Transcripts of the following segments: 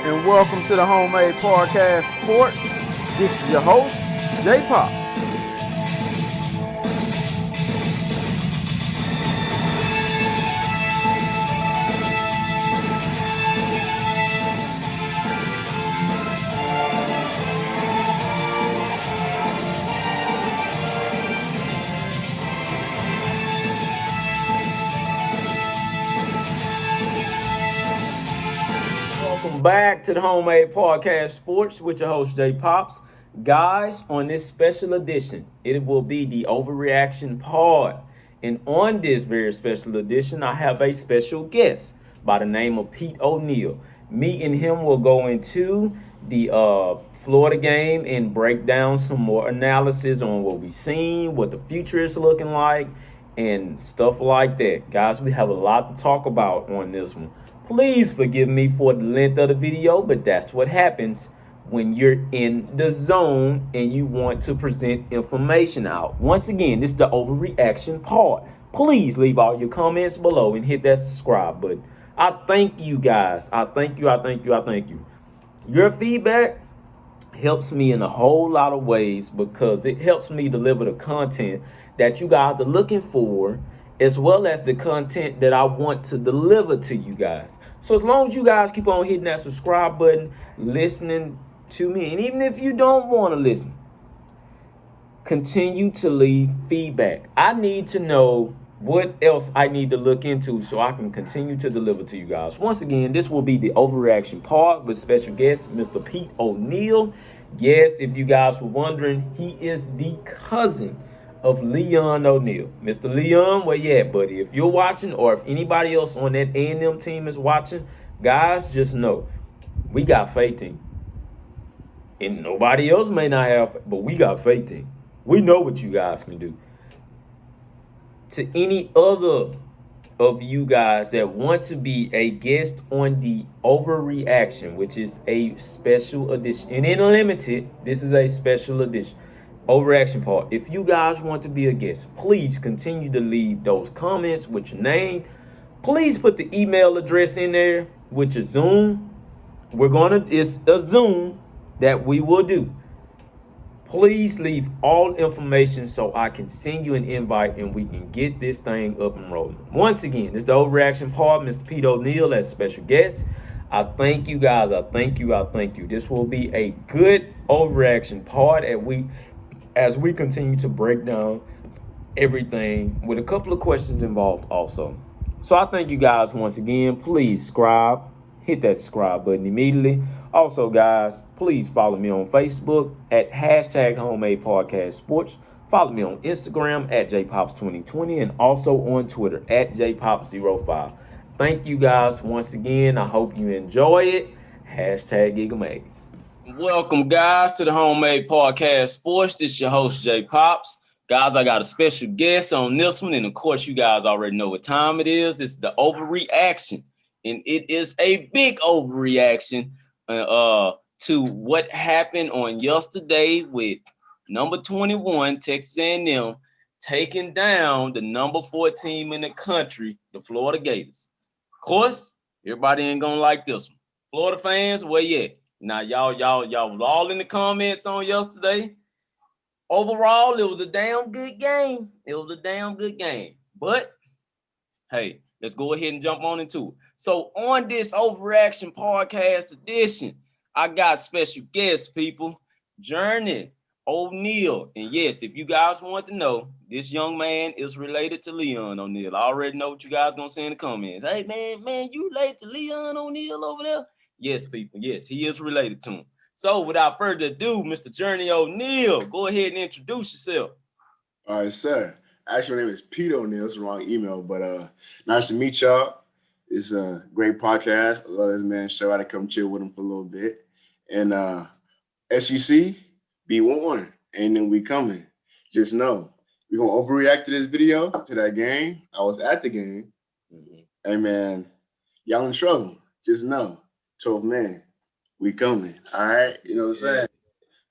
and welcome to the Homemade Podcast Sports. This is your host, J Pops. Welcome back to the Homemade Podcast Sports with your host, J Pops. Guys, on this special edition, it will be the overreaction pod. And on this very special edition, I have a special guest by the name of Pete O'Neal. Me and him will go into the Florida game and break down some more analysis on what we've seen, what the future is looking like, and stuff like that. Guys, we have a lot to talk about on this one. Please forgive me for the length of the video, but that's what happens when you're in the zone and you want to present information out. Once again, this is the overreaction part. Please leave all your comments below and hit that subscribe button. I thank you guys. I thank you. Your feedback helps me in a whole lot of ways because it helps me deliver the content that you guys are looking for, as well as the content that I want to deliver to you guys. So as long as you guys keep on hitting that subscribe button, listening to me, and even if you don't want to listen, continue to leave feedback. I need to know what else I need to look into so I can continue to deliver to you guys. Once again, this will be the overreaction part with special guest, Mr. Pete O'Neal. Yes, if you guys were wondering, he is the cousin of Leon O'Neal. Mr. Leon, where you at, buddy? If you're watching, or if anybody else on that A&M team is watching, guys, just know we got faith in you. And nobody else may not have, but we got faith in you. We know what you guys can do. To any other of you guys that want to be a guest on the overreaction, which is a special edition, and in limited, this is a special edition. Overreaction part. If you guys want to be a guest, please continue to leave those comments with your name. Please put the email address in there with your Zoom. It's a Zoom that we will do. Please leave all information so I can send you an invite and we can get this thing up and rolling. Once again, this is the overreaction part, Mr. Pete O'Neal as special guest. I thank you guys. I thank you. This will be a good overreaction part as we continue to break down everything with a couple of questions involved also. So I thank you guys once again. Please subscribe. Hit that subscribe button immediately. Also, guys, please follow me on Facebook at #Homemade Podcast Sports. Follow me on Instagram at JPops2020 and also on Twitter at JPops05. Thank you guys once again. I hope you enjoy it. #GigaMags. Welcome, guys, to the Homemade Podcast Sports. This is your host, J Pops. Guys, I got a special guest on this one, and of course, you guys already know what time it is. This is the overreaction, and it is a big overreaction to what happened on yesterday with number 21, Texas A&M, taking down the number 4 team in the country, the Florida Gators. Of course, everybody ain't gonna like this one. Florida fans, where you at? Now, y'all all in the comments on yesterday. Overall, it was a damn good game. But, hey, let's go ahead and jump on into it. So, on this overreaction podcast edition, I got special guests, people. Journey O'Neal. And yes, if you guys want to know, this young man is related to Leon O'Neal. I already know what you guys gonna say in the comments. Hey, man, you related to Leon O'Neal over there? Yes, people. Yes, he is related to him. So without further ado, Mr. Journey O'Neal, go ahead and introduce yourself. All right, sir. Actually, my name is Pete O'Neal. It's the wrong email, but nice to meet y'all. It's a great podcast. I love this man show. I had to come chill with him for a little bit. And SEC, be warned. And then we coming. Just know, we're going to overreact to this video, to that game. I was at the game. Mm-hmm. Hey, man, y'all in trouble. Just know. 12 man, we coming. All right, you know what I'm saying?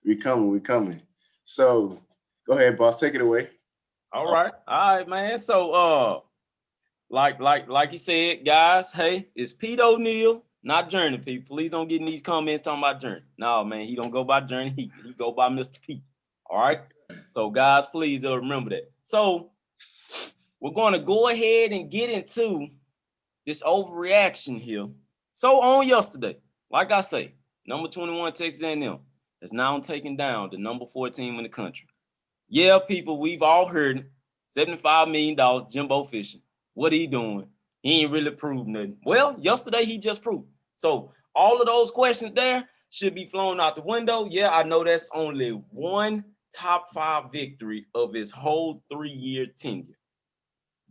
We coming. So go ahead, boss, take it away. All right, man. So like you said, guys, hey, it's Pete O'Neal, Not Journey, people. Please don't get in these comments talking about Journey. No, man, he don't go by Journey. He go by Mr. Pete. All right. So, guys, please remember that. So, we're going to go ahead and get into this overreaction here. So, on yesterday, like I say, number 21 Texas A&M is now taking down the number 4 team in the country. Yeah, people, we've all heard it. $75 million, Jimbo Fisher. What he doing? He ain't really proved nothing. Well, yesterday he just proved. So all of those questions there should be flown out the window. Yeah, I know that's only one top 5 victory of his whole 3-year tenure.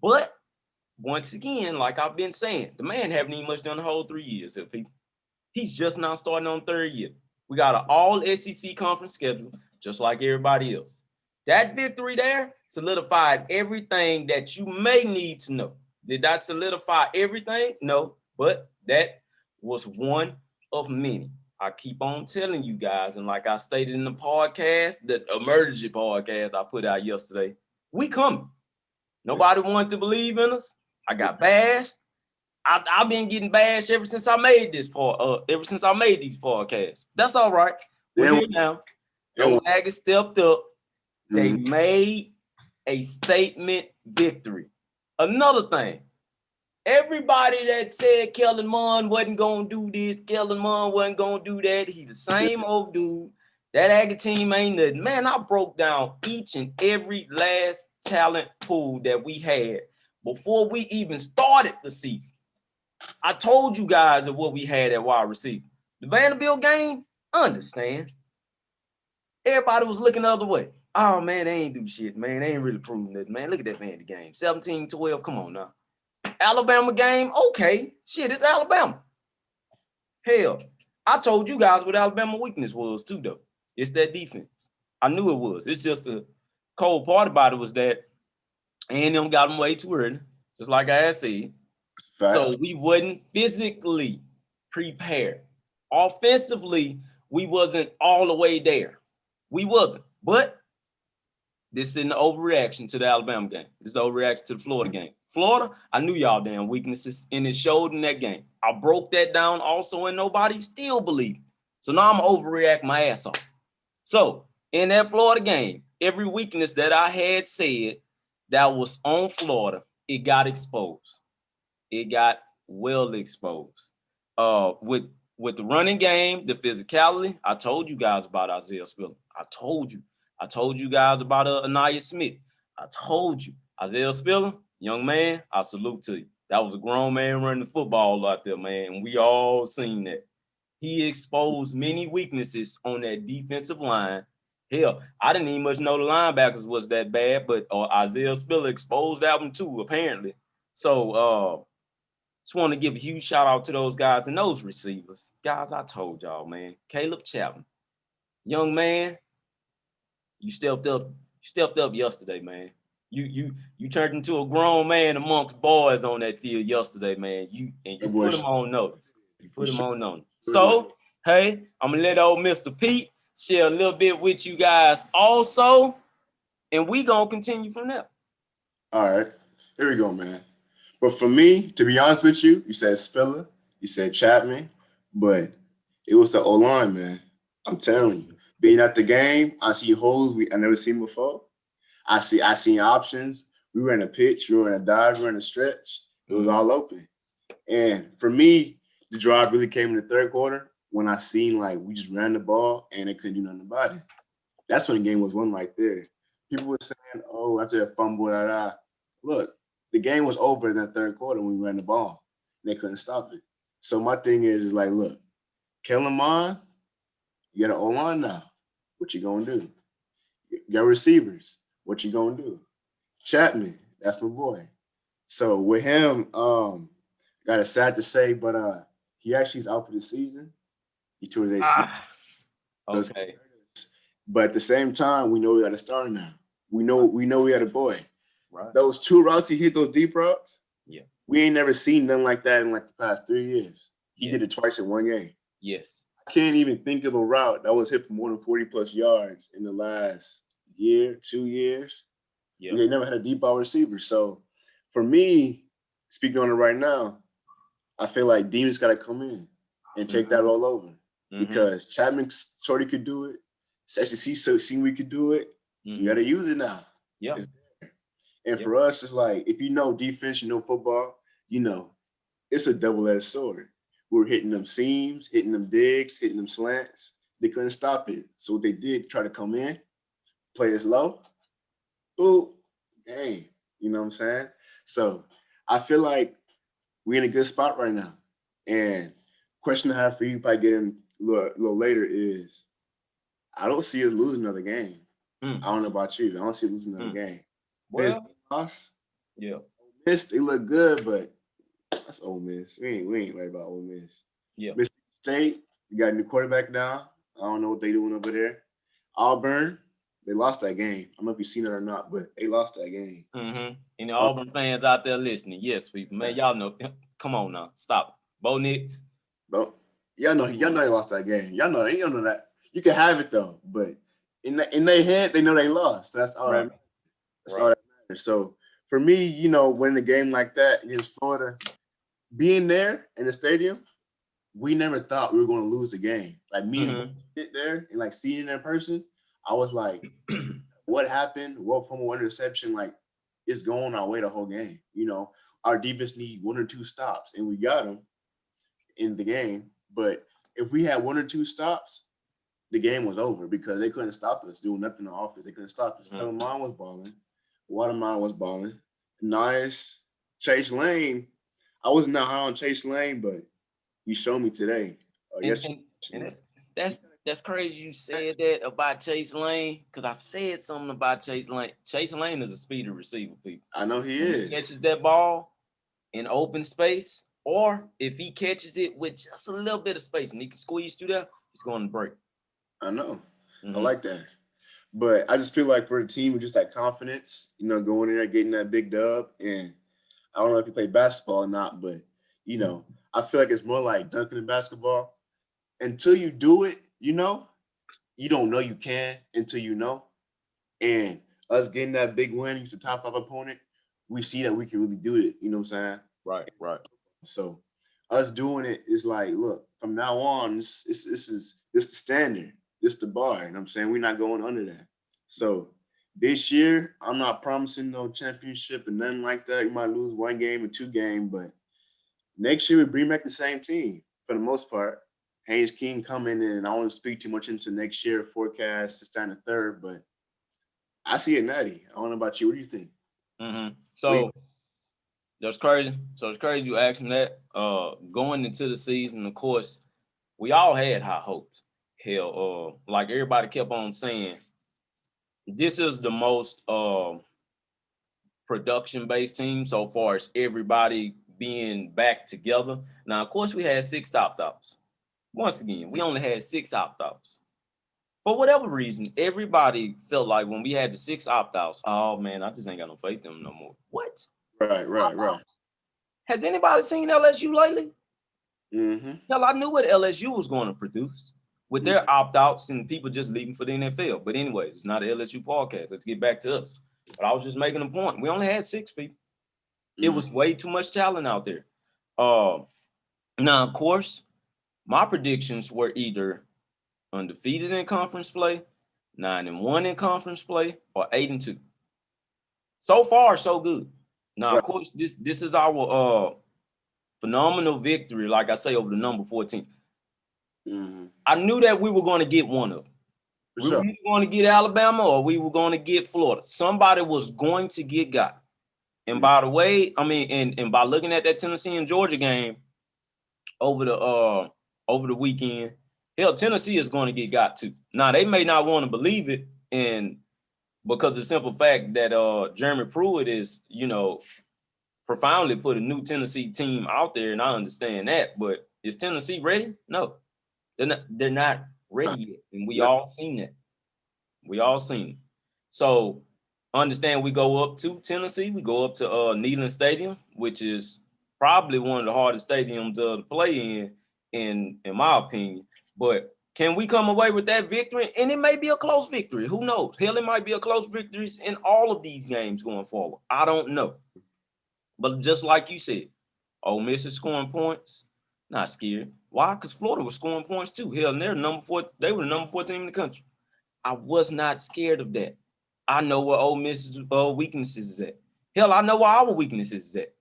But once again, like I've been saying, the man haven't even much done the whole 3 years. People. He's just now starting on 3rd year. We got an all SEC conference schedule, just like everybody else. That victory there solidified everything that you may need to know. Did that solidify everything? No, but that was one of many. I keep on telling you guys, and like I stated in the podcast, the emergency podcast I put out yesterday, we coming. Nobody wanted to believe in us. I got bashed. I've been getting bashed ever since I made this ever since I made these podcasts. That's all right. We're here now. Aggie stepped up. They made a statement victory. Another thing, everybody that said Kellen Mond wasn't gonna do this, Kellen Mond wasn't gonna do that. He's the same old dude. That Aggie team ain't nothing. Man, I broke down each and every last talent pool that we had before we even started the season. I told you guys of what we had at wide receiver. The Vanderbilt game, understand. Everybody was looking the other way. Oh, man, they ain't do shit, man. They ain't really proving nothing, man. Look at that Vandy game. 17-12, come on now. Alabama game, okay. Shit, it's Alabama. Hell, I told you guys what Alabama weakness was too, though. It's that defense. I knew it was. It's just the cold part about it was that A&M got them way too early, just like I had said. So we wasn't physically prepared. Offensively, we wasn't all the way there. We wasn't. But this is an overreaction to the Alabama game. This is the overreaction to the Florida game. Florida, I knew y'all damn weaknesses, and it showed in that game. I broke that down also, and nobody still believed. So now I'm overreact my ass off. So in that Florida game, every weakness that I had said that was on Florida, it got exposed. It got well exposed. With the running game, the physicality, I told you guys about Isaiah Spiller. I told you guys about Anaya Smith. I told you. Isaiah Spiller, young man, I salute to you. That was a grown man running the football out there, man, and we all seen that. He exposed many weaknesses on that defensive line. Hell, I didn't even much know the linebackers was that bad, but Isaiah Spiller exposed that one too, apparently. So, just want to give a huge shout out to those guys and those receivers. Guys, I told y'all, man. Caleb Chapman, young man, you stepped up. You stepped up yesterday, man. You turned into a grown man amongst boys on that field yesterday, man. You put him on notice. You put him on notice. So, hey, I'm gonna let old Mr. Pete share a little bit with you guys also, and we gonna continue from there. All right, here we go, man. But for me, to be honest with you, you said Spiller, you said Chapman, but it was the O-line, man. I'm telling you. Being at the game, I see holes I never seen before. I seen options. We ran a pitch, we ran a dive, we ran a stretch. It was all open. And for me, the drive really came in the third quarter when I seen like we just ran the ball and they couldn't do nothing about it. That's when the game was won right there. People were saying, oh, after that fumble, look, the game was over in that third quarter when we ran the ball. They couldn't stop it. So my thing is like, look, Kellen Mond, you got an O-line now. What you gonna do? You got receivers. What you gonna do? Chapman, that's my boy. So with him, got it sad to say, but he actually is out for the season. He tore his ACL. Okay. But at the same time, we know we got a star now. We know we had a boy. Right. Those 2 routes he hit, those deep routes. Yeah. We ain't never seen nothing like that in like the past 3 years. He did it twice in one game. Yes. I can't even think of a route that was hit for more than 40 plus yards in the last year, 2 years. Yeah. They never had a deep ball receiver. So for me, speaking on it right now, I feel like Demon's got to come in. and take that roll over. Mm-hmm. Because Chapman Shorty could do it. SEC seen we could do it. Mm-hmm. You got to use it now. Yeah. And for us, it's like, if you know defense, you know football, you know, it's a double-edged sword. We were hitting them seams, hitting them digs, hitting them slants. They couldn't stop it. So what they did, try to come in, play as low. Ooh, game. You know what I'm saying? So I feel like we're in a good spot right now. And question I have for you, probably getting a little later, is I don't see us losing another game. I don't know about you. I don't see us losing another game. Well, loss. Yeah. Miss, they look good, but that's Ole Miss. We ain't worried about Ole Miss. Yeah. Mississippi State, you got a new quarterback now. I don't know what they doing over there. Auburn, they lost that game. I don't know if you've seen it or not, but they lost that game. Mm-hmm. Any Auburn fans out there listening? Yes, people. Man, y'all know. Come on now. Stop. Bo Nix. Bro, y'all know they lost that game. Y'all know that. You can have it though, but in their head, they know they lost. That's all Right. all that matters. So for me, you know, winning a game like that against Florida, being there in the stadium, we never thought we were going to lose the game. Like me and sit there and like seeing it in person, I was like, what happened? What from one interception? Like, it's going our way the whole game. You know, our defense need 1 or 2 stops, and we got them in the game. But if we had 1 or 2 stops, the game was over because they couldn't stop us doing nothing on offense. They couldn't stop us. Kevin Mine was balling. Watermine was balling. Nice. Chase Lane. I wasn't that high on Chase Lane, but you showed me today. And that's crazy you said that about Chase Lane, because I said something about Chase Lane. Chase Lane is a speedy receiver, people. I know he when is. He catches that ball in open space, or if he catches it with just a little bit of space and he can squeeze through there, he's going to break. I know. I like that. But I just feel like for the team with just that confidence, you know, going in there, getting that big dub. And I don't know if you play basketball or not, but, you know, I feel like it's more like dunking in basketball. Until you do it, you know, you don't know you can until you know. And us getting that big win against the top 5 opponent, we see that we can really do it. You know what I'm saying? Right. So us doing it is like, look, from now on, this is the standard. This the bar. You know what I'm saying? We're not going under that. So this year, I'm not promising no championship and nothing like that. You might lose 1 game or 2 games, but next year we bring back the same team for the most part. Haynes King coming in, and I don't want to speak too much into next year forecast to stand a third, but I see it natty. I don't know about you. What do you think? So that's crazy. So it's crazy you asked me that. Going into the season, of course, we all had high hopes. Hell, like everybody kept on saying, this is the most production-based team so far as everybody being back together. Now, of course, we had 6 opt-outs. Once again, we only had 6 opt-outs. For whatever reason, everybody felt like when we had the 6 opt-outs, oh man, I just ain't got no faith in them no more. What? Right. Has anybody seen LSU lately? Hell, I knew what LSU was going to produce with their opt-outs and people just leaving for the NFL. But anyways, it's not an LSU podcast. Let's get back to us. But I was just making a point. We only had 6 people. It was way too much talent out there. Now, of course, my predictions were either undefeated in conference play, 9-1 in conference play, or 8-2. So far, so good. Now, of course, this is our phenomenal victory, like I say, over the number 14. I knew that we were going to get one of them. We were either going to get Alabama or we were going to get Florida. Somebody was going to get got. And by the way, I mean, and by looking at that Tennessee and Georgia game over the weekend, hell, Tennessee is going to get got too. Now, they may not want to believe it, and because of the simple fact that Jeremy Pruitt is, you know, profoundly put a new Tennessee team out there, and I understand that, but is Tennessee ready? No. They're not ready yet, and we all seen that. We all seen it. So understand we go up to Tennessee, we go up to Neyland Stadium, which is probably one of the hardest stadiums to play in my opinion. But can we come away with that victory? And it may be a close victory. Who knows? Hell, it might be a close victory in all of these games going forward. I don't know. But just like you said, Ole Miss is scoring points. Not scared. Why? Because Florida was scoring points too. Hell, and they're number 4. They were the number 4 team in the country. I was not scared of that. I know where Ole Miss's weaknesses is at. Hell, I know where our weaknesses is at.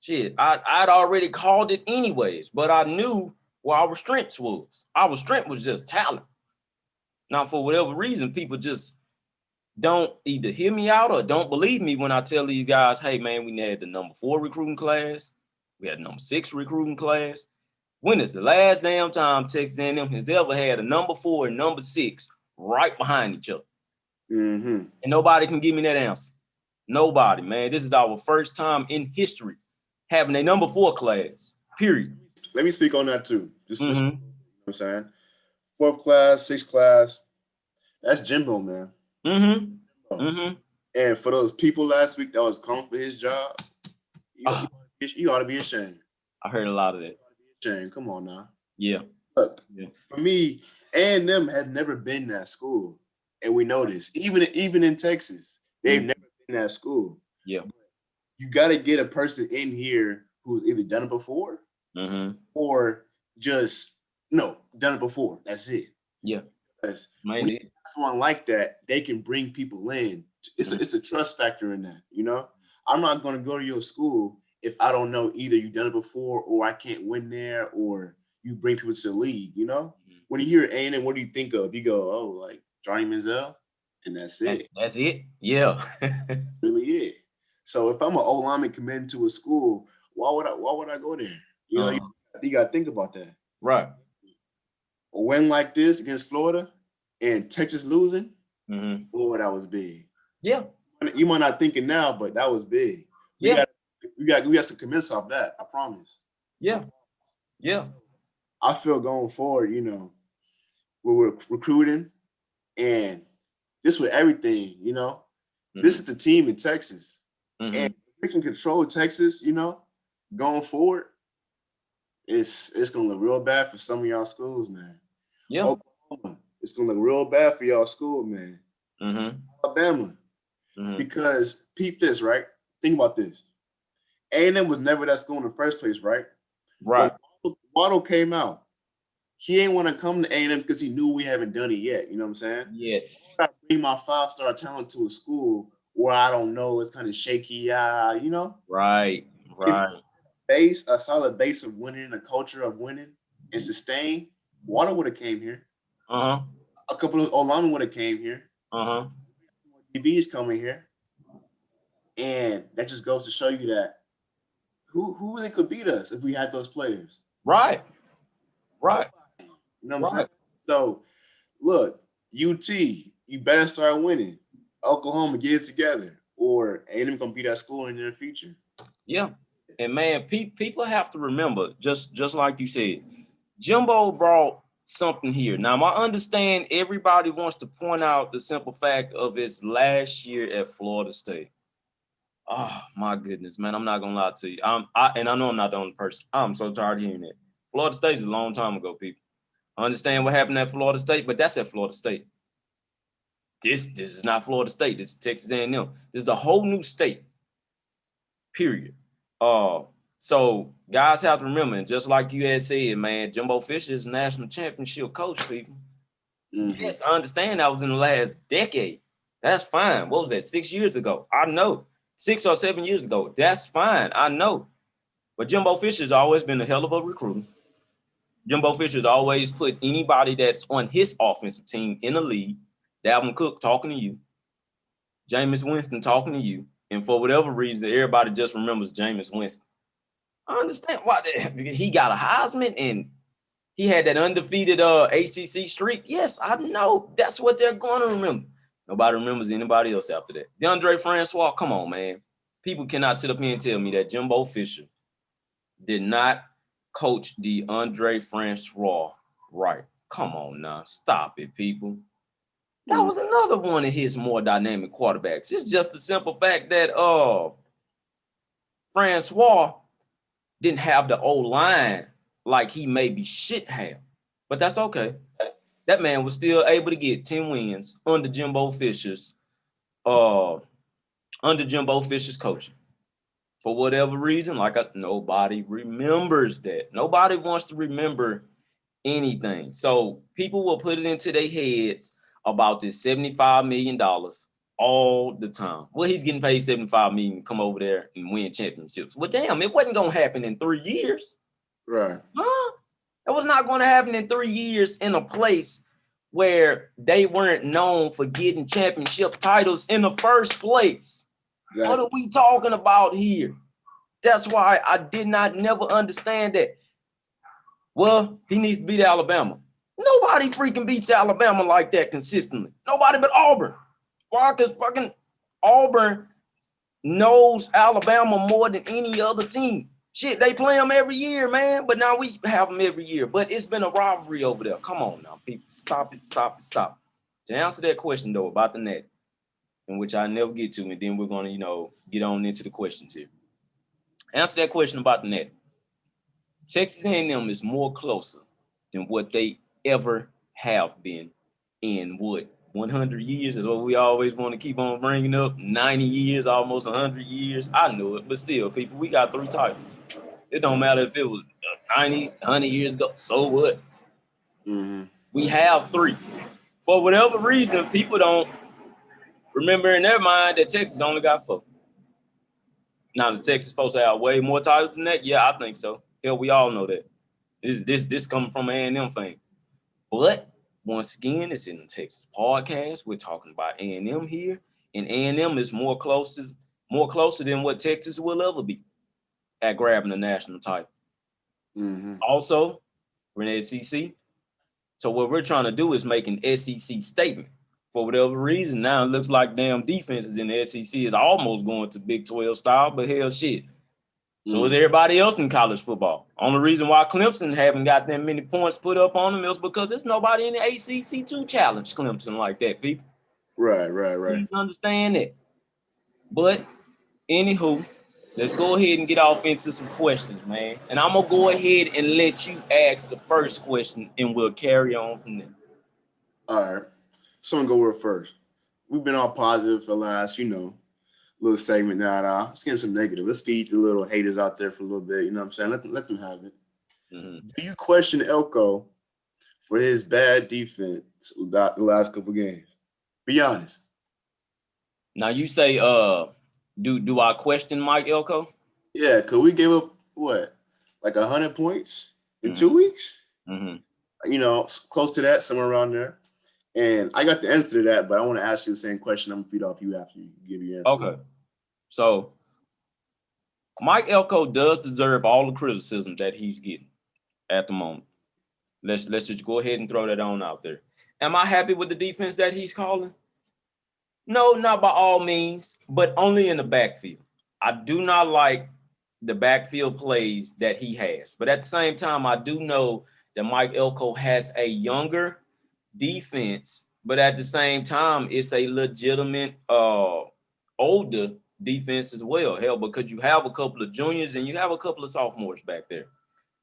Shit, I'd already called it anyways, but I knew where our strengths was. Our strength was just talent. Now, for whatever reason, people just don't either hear me out or don't believe me when I tell these guys, hey, man, we had the number 4 recruiting class. We had the number 6 recruiting class. When is the last damn time Texas A&M has ever had a number 4 and number 6 right behind each other? Mm-hmm. And nobody can give me that answer. Nobody, man. This is our first time in history having a number 4 class, period. Let me speak on that too. Just you know Mm-hmm. what I'm saying? 4th class, 6th class. That's Jimbo, man. Mm-hmm. Oh. Mm-hmm. And for those people last week that was calling for his job, you ought to be ashamed. I heard a lot of that. Shame. Come on now. Yeah. Look, Yeah. for me, A&M had never been that school. And we know this. Even in Texas, they've never been that school. Yeah. You got to get a person in here who's either done it before or just, done it before. That's it. Yeah. Because when you have someone like that, they can bring people in. It's a trust factor in that, I'm not going to go to your school if I don't know either you've done it before or I can't win there or you bring people to the league, When you hear A&M, what do you think of? You go, oh, like Johnny Manziel, and that's it. That's it? Yeah. Really it. So if I'm an O-lineman committing to a school, why would I go there? You got to think about that. Right. A win like this against Florida and Texas losing, boy, that was big. Yeah. You might not think it now, but that was big. We got some comments off that. I promise. Yeah. Yeah. So I feel going forward, we're recruiting and this with everything, This is the team in Texas. And if we can control Texas, going forward, it's gonna look real bad for some of y'all schools, man. Yeah. Oklahoma, it's gonna look real bad for y'all school, man. Alabama. Because peep this, right? Think about this. A&M was never that school in the first place, right? Right. When Waddle came out, he ain't want to come to A&M because he knew we haven't done it yet. You know what I'm saying? Yes. I bring my 5-star talent to a school where I don't know, it's kind of shaky, Right. A solid base of winning, a culture of winning and sustain. Waddle would have came here. A couple of O-linemen would have came here. DBs coming here. And that just goes to show you that who really could beat us if we had those players. Right. You know what I'm saying? So, look, UT, you better start winning. Oklahoma, get it together. Or A&M going to be that school in the near future. Yeah. And, man, people have to remember, just like you said, Jimbo brought something here. Now, I understand everybody wants to point out the simple fact of his last year at Florida State. Oh, my goodness, man. I'm not going to lie to you. And I know I'm not the only person. I'm so tired of hearing that. Florida State is a long time ago, people. I understand what happened at Florida State, but that's at Florida State. This is not Florida State. This is Texas A&M. This is a whole new state, period. So guys have to remember, and just like you had said, man, Jimbo Fisher is a national championship coach, people. Yes, I understand that was in the last decade. That's fine. What was that, 6 years ago? I know. 6 or 7 years ago. That's fine. I know. But Jimbo Fisher's always been a hell of a recruiter. Jimbo Fisher's always put anybody that's on his offensive team in the league. Dalvin Cook talking to you. Jameis Winston talking to you. And for whatever reason, everybody just remembers Jameis Winston. I understand why he got a Heisman and he had that undefeated ACC streak. Yes, I know. That's what they're going to remember. Nobody remembers anybody else after that. DeAndre Francois, come on, man. People cannot sit up here and tell me that Jimbo Fisher did not coach DeAndre Francois right. Come on now. Stop it, people. That was another one of his more dynamic quarterbacks. It's just the simple fact that Francois didn't have the O-line like he maybe should have. But that's okay. That man was still able to get 10 wins under Jimbo Fisher's coaching. For whatever reason, nobody remembers that. Nobody wants to remember anything. So people will put it into their heads about this $75 million all the time. Well, he's getting paid $75 million to come over there and win championships. Well, damn, it wasn't going to happen in 3 years. Right. Huh? It was not going to happen in 3 years in a place where they weren't known for getting championship titles in the first place. Exactly. What are we talking about here? That's why I did not never understand that. Well, he needs to beat Alabama. Nobody freaking beats Alabama like that consistently. Nobody but Auburn. Why? Because fucking Auburn knows Alabama more than any other team. Shit, they play them every year, man. But now we have them every year. But it's been a rivalry over there. Come on now, people. Stop it. To answer that question, though, about the net, in which I never get to, and then we're going to, get on into the questions here. Answer that question about the net. Texas A&M is more closer than what they ever have been in 100 years is what we always want to keep on bringing up. 90 years, almost 100 years. I know it, but still, people, we got 3 titles. It don't matter if it was 90, 100 years ago. So what? Mm-hmm. We have 3. For whatever reason, people don't remember in their mind that Texas only got 4. Now, is Texas supposed to have way more titles than that? Yeah, I think so. Hell, we all know that. This coming from an A&M fan. But once again, it's in the Texas podcast. We're talking about A&M here, and A&M is more closer than what Texas will ever be at grabbing the national title. Mm-hmm. Also, we're in the SEC. So what we're trying to do is make an SEC statement. For whatever reason, now it looks like damn defenses in the SEC is almost going to Big 12 style, but hell shit. So is everybody else in college football. Only reason why Clemson haven't got that many points put up on them is because there's nobody in the ACC to challenge Clemson like that, people. Right. Please understand that. But, anywho, let's go ahead and get off into some questions, man. And I'm going to go ahead and let you ask the first question, and we'll carry on from there. All right. So I'm going to go with first. We've been all positive for the last, little segment now. Let's get some negative. Let's feed the little haters out there for a little bit. You know what I'm saying? Let them have it. Mm-hmm. Do you question Elko for his bad defense the last couple games? Be honest. Now you say, do I question Mike Elko? Yeah, because we gave up what, like 100 points in 2 weeks? Mm-hmm. Close to that, somewhere around there. And I got the answer to that, but I want to ask you the same question. I'm going to feed off you after you give your answer. Okay. So, Mike Elko does deserve all the criticism that he's getting at the moment. Let's just go ahead and throw that on out there. Am I happy with the defense that he's calling? No, not by all means, but only in the backfield. I do not like the backfield plays that he has. But at the same time, I do know that Mike Elko has a younger defense, but at the same time, it's a legitimate older defense as well. Hell, because you have a couple of juniors and you have a couple of sophomores back there.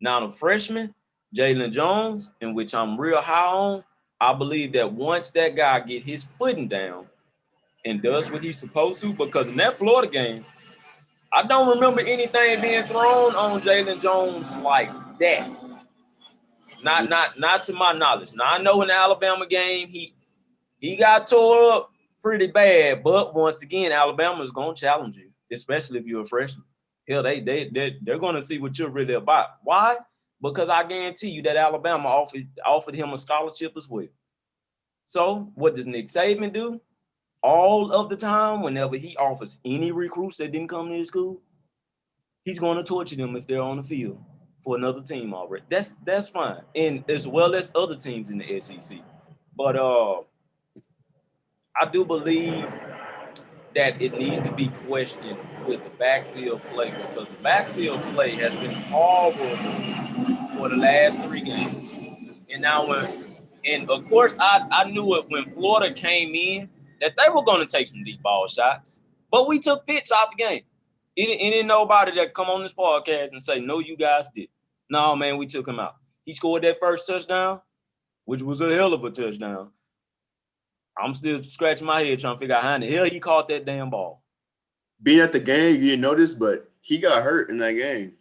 Now, the freshman, Jalen Jones, in which I'm real high on, I believe that once that guy get his footing down and does what he's supposed to, because in that Florida game, I don't remember anything being thrown on Jalen Jones like that. Not to my knowledge. Now, I know in the Alabama game, he got tore up pretty bad, but once again, Alabama is going to challenge you, especially if you're a freshman. Hell, they're going to see what you're really about. Why? Because I guarantee you that Alabama offered him a scholarship as well. So what does Nick Saban do? All of the time, whenever he offers any recruits that didn't come to his school, he's going to torture them if they're on the field for another team already. That's fine, and as well as other teams in the SEC. But I do believe that it needs to be questioned with the backfield play, because the backfield play has been horrible for the last 3 games. And now of course I knew it when Florida came in that they were going to take some deep ball shots, but we took Pitts out the game. It ain't nobody that come on this podcast and say, no, you guys did. No, man, we took him out. He scored that first touchdown, which was a hell of a touchdown. I'm still scratching my head trying to figure out how in the hell he caught that damn ball. Being at the game, you didn't notice, but he got hurt in that game.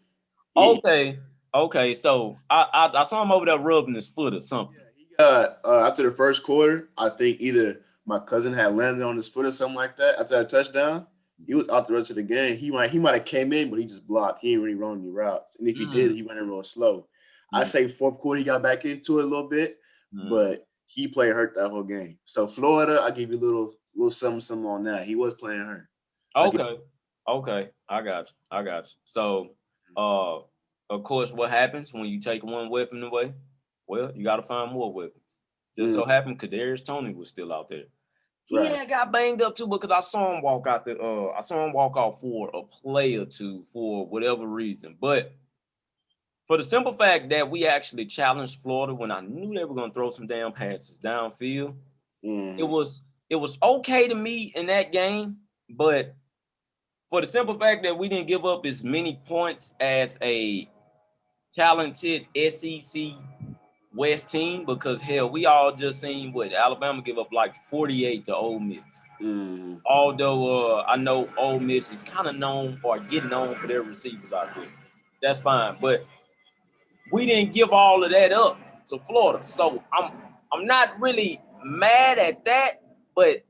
Okay. So I saw him over there rubbing his foot or something. He got after the first quarter. I think either my cousin had landed on his foot or something like that. After that touchdown, he was out the rest of the game. He might have came in, but he just blocked. He didn't really run any routes, and if he did, he went in real slow. I Mm. say fourth quarter he got back into it a little bit, but he played hurt that whole game. So Florida, I give you a little something on that. He was playing hurt. Okay. I got you. So, of course, what happens when you take one weapon away? Well, you got to find more weapons. Just so happened, Kadarius Toney was still out there. He Right. had got banged up too because I saw him walk out there. I saw him walk off for a play or two for whatever reason. But for the simple fact that we actually challenged Florida when I knew they were going to throw some damn passes downfield, it was okay to me in that game. But for the simple fact that we didn't give up as many points as a talented SEC West team, because hell, we all just seen what Alabama give up like 48 to Ole Miss. Although I know Ole Miss is kind of known or getting known for their receivers out there. That's fine, but we didn't give all of that up to Florida. So I'm not really mad at that, but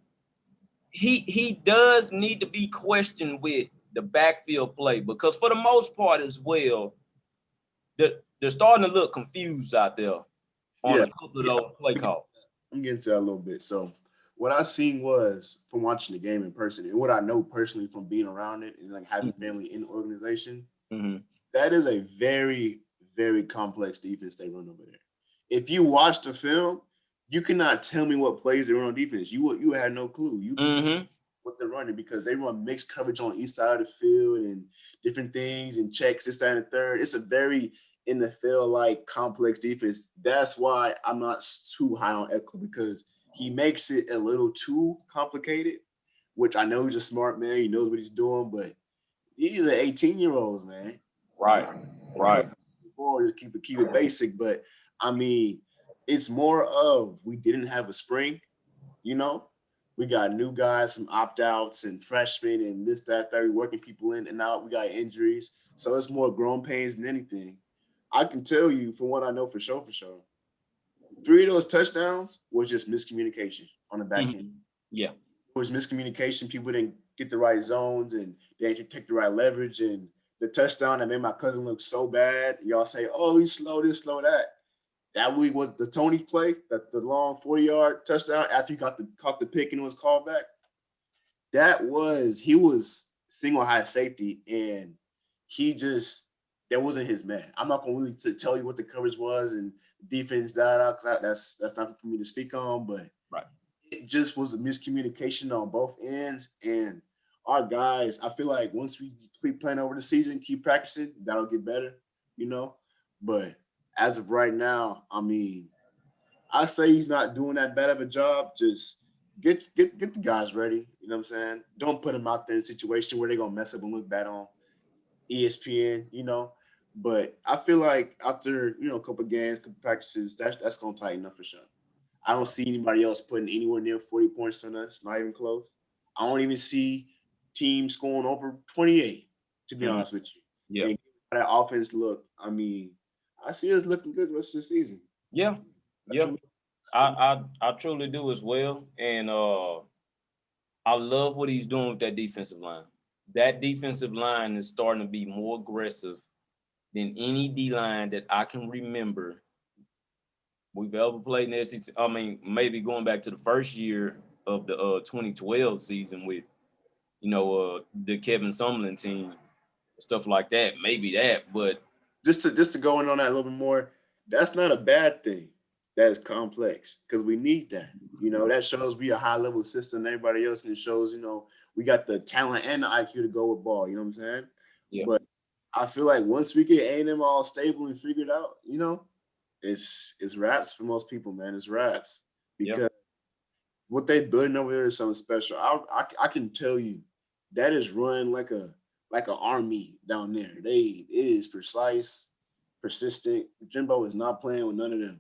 he does need to be questioned with the backfield play, because for the most part as well, they're starting to look confused out there on Yeah. a couple of those play calls. I'm getting to that a little bit. So what I seen was from watching the game in person, and what I know personally from being around it and like having family in the organization, that is a very, very complex defense they run over there. If you watch the film, you cannot tell me what plays they run on defense. You had no clue. What they're running, because they run mixed coverage on each side of the field and different things and checks, this, that, and the third. It's a very NFL-like complex defense. That's why I'm not too high on Eckler, because he makes it a little too complicated, which I know he's a smart man. He knows what he's doing, but these are 18-year-olds, man. Right. Or just keep it basic. But I mean, it's more of we didn't have a spring, you know. We got new guys from opt-outs and freshmen and this, that, third, working people in and out. We got injuries. So it's more growing pains than anything. I can tell you from what I know for sure, 3 of those touchdowns was just miscommunication on the back end. Yeah. It was miscommunication. People didn't get the right zones and they didn't take the right leverage. And the touchdown that made my cousin look so bad, y'all say, oh, he's slow this, slow that. That really was the Toney play, the long 40-yard touchdown after he caught the pick and it was called back. He was single high safety, and that wasn't his man. I'm not gonna really tell you what the coverage was and defense because that's not for me to speak on, but it just was a miscommunication on both ends. And our guys, I feel like once we keep playing over the season, keep practicing, that'll get better, you know. But as of right now, I mean, I say he's not doing that bad of a job. Just get the guys ready. You know what I'm saying? Don't put them out there in a situation where they're gonna mess up and look bad on ESPN, you know. But I feel like after, a couple of games, couple of practices, that's gonna tighten up for sure. I don't see anybody else putting anywhere near 40 points on us, not even close. I don't even see teams scoring over 28, to be honest with you. Yeah. And that offense look, I mean, I see us looking good the rest of the season. Yeah. I truly do as well. And I love what he's doing with that defensive line. That defensive line is starting to be more aggressive than any D-line that I can remember we've ever played in the SEC. I mean, maybe going back to the first year of the 2012 season with, the Kevin Sumlin team, stuff like that. Maybe that, but just to go in on that a little bit more, that's not a bad thing. That is complex because we need that. That shows we a high level system than everybody else, and it shows, we got the talent and the IQ to go with ball. You know what I'm saying? Yeah. But I feel like once we get A&M all stable and figured out, it's wraps for most people, man. It's wraps because what they building over there is something special. I can tell you that is run like an army down there. It is precise, persistent. Jimbo is not playing with none of them.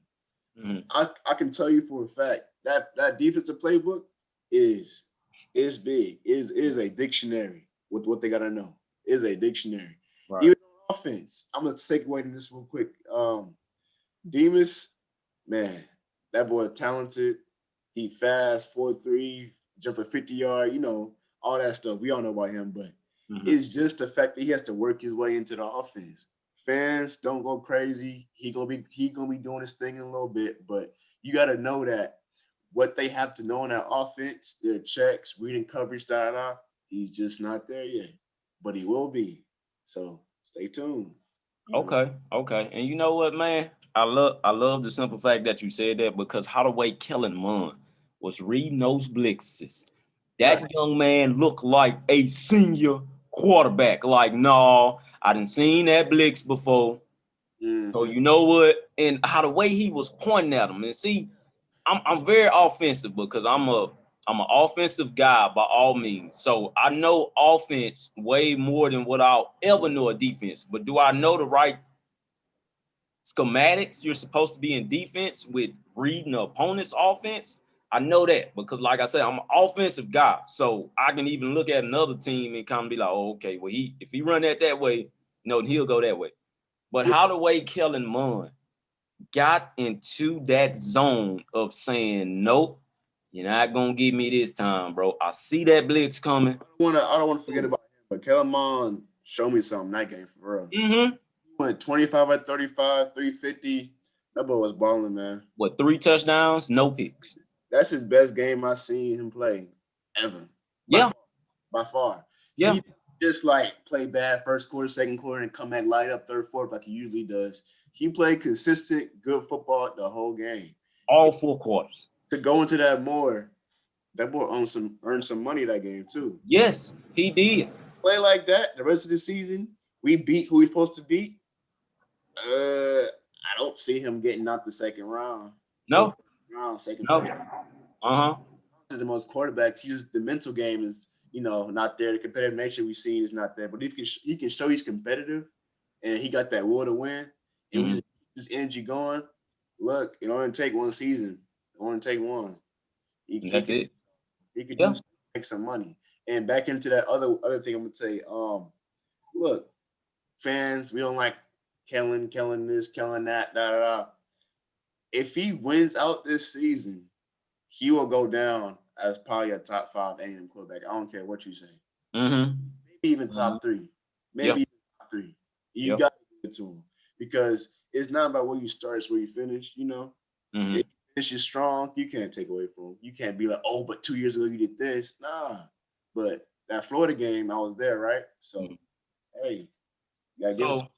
I can tell you for a fact that defensive playbook is big. Is a dictionary with what they gotta know. is a dictionary. Right. Even on offense, I'm gonna segue into this real quick. Demas, man, that boy is talented. He fast, 4'3", jumping 50-yard, all that stuff. We all know about him, but it's just the fact that he has to work his way into the offense. Fans don't go crazy. He gonna be doing his thing in a little bit, but you got to know that what they have to know in that offense, their checks, reading coverage, he's just not there yet, but he will be. So stay tuned. Okay. And you know what, man? I love the simple fact that you said that, because how the way Kellen Mond was reading those blitzes, that Right. young man looked like a senior quarterback. Like, no, I didn't seen that blitz before. So you know what? And how the way he was pointing at him, and see, I'm very offensive because I'm an offensive guy by all means. So I know offense way more than what I'll ever know a defense. But do I know the right schematics you're supposed to be in defense with reading the opponent's offense? I know that because, like I said, I'm an offensive guy. So I can even look at another team and kind of be like, oh, okay, well, if he run that way, no, he'll go that way. But how the way Kellen Mond got into that zone of saying, nope, you're not gonna get me this time, bro. I see that blitz coming. I don't want to forget about him, but Kellen Mond showed me something that game for real. He went 25 at 35, 350. That boy was balling, man. What, 3 touchdowns, no picks? That's his best game I've seen him play ever. By far. Yeah. He just like play bad first quarter, second quarter, and come back light up third, fourth like he usually does. He played consistent, good football the whole game. All 4 quarters. To go into that more, that boy earned some money that game too. Yes, he did. Play like that the rest of the season. We beat who we supposed to beat. I don't see him getting out the second round. No. Second No. round. The most quarterbacks. The mental game is, not there. The competitive nature we've seen is not there. But if he can show he's competitive and he got that will to win, and we just keep this energy going, look, it only take one season. It only take one. That's it. He could do make some money. And back into that other thing I'm gonna say, look, fans, we don't like Kellen this, Kellen that, If he wins out this season, he will go down as probably a top 5 A&M quarterback. I don't care what you say. Maybe even top 3. Maybe top 3. You got to give it to him because it's not about where you start, it's where you finish. If you finish strong, you can't take away from him. You can't be like, oh, but 2 years ago you did this. Nah. But that Florida game, I was there, right? So, hey, you gotta give it to him.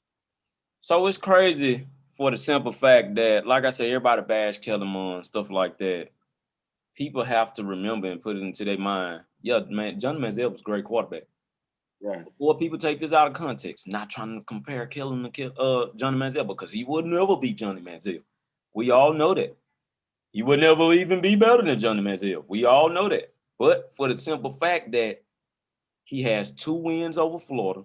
So it's crazy for the simple fact that, like I said, everybody bash Kellen Mond, stuff like that. People have to remember and put it into their mind. Yeah, man, Johnny Manziel was a great quarterback. Right. Before people take this out of context, not trying to compare Kellen to Johnny Manziel, because he would never be Johnny Manziel. We all know that. He would never even be better than Johnny Manziel. We all know that. But for the simple fact that he has 2 wins over Florida,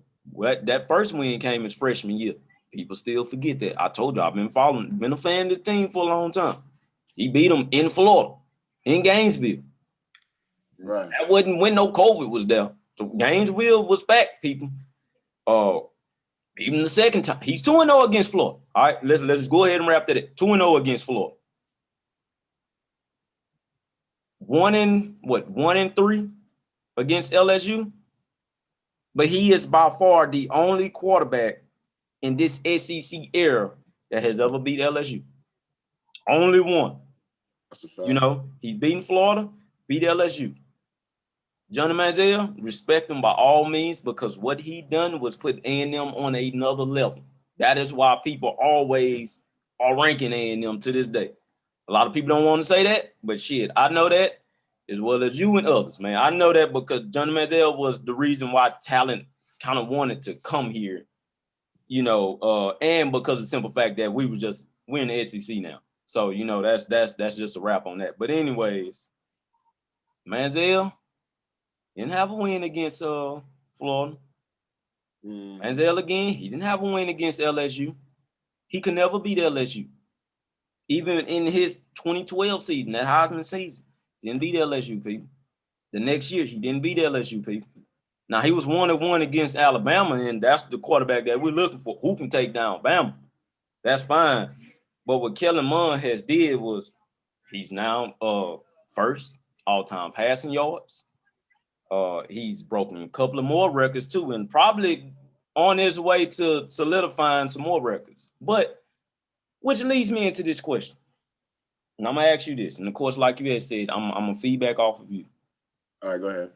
that first win came his freshman year. People still forget that. I told you, I've been been a fan of the team for a long time. He beat them in Florida, in Gainesville. Right. That wasn't when no COVID was there. So Gainesville was back, people. Even the second time, he's 2-0 against Florida. All right, let's go ahead and wrap that up. 2-0 against Florida. 1-3 against LSU. But he is by far the only quarterback in this SEC era that has ever beat LSU. Only one. He's beaten Florida, beat LSU. Johnny Manziel, respect him by all means, because what he done was put A&M on another level. That is why people always are ranking A&M to this day. A lot of people don't want to say that, but shit, I know that as well as you and others, man. I know that because Johnny Manziel was the reason why talent kind of wanted to come here, and because of the simple fact that we're in the SEC now. So, that's just a wrap on that. But anyways, Manziel didn't have a win against Florida. Manziel again, he didn't have a win against LSU. He could never beat LSU. Even in his 2012 season, that Heisman season, didn't beat LSU, people. The next year, he didn't beat LSU, people. Now he was 1-1 against Alabama, and that's the quarterback that we're looking for, who can take down Bama. That's fine. But what Kellen Mond has did was he's now first all-time passing yards. He's broken a couple of more records too, and probably on his way to solidifying some more records. But which leads me into this question. And I'm gonna ask you this, and of course, like you had said, I'm gonna feedback off of you. All right, go ahead.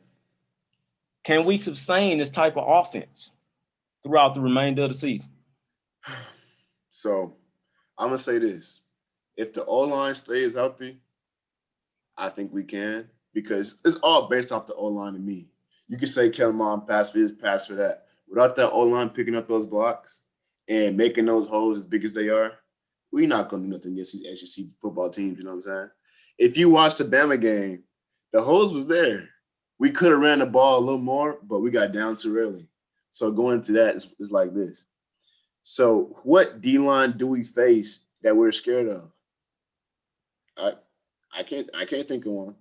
Can we sustain this type of offense throughout the remainder of the season? So I'm gonna say this: if the O-line stays healthy, I think we can, because it's all based off the O-line to me. You can say Kellen Mond pass for this, pass for that. Without that O-line picking up those blocks and making those holes as big as they are, we're not gonna do nothing against these SEC football teams. You know what I'm saying? If you watch the Bama game, the holes was there. We could have ran the ball a little more, but we got down too early. So going into that is like this. So what D-line do we face that we're scared of? I can't think of one.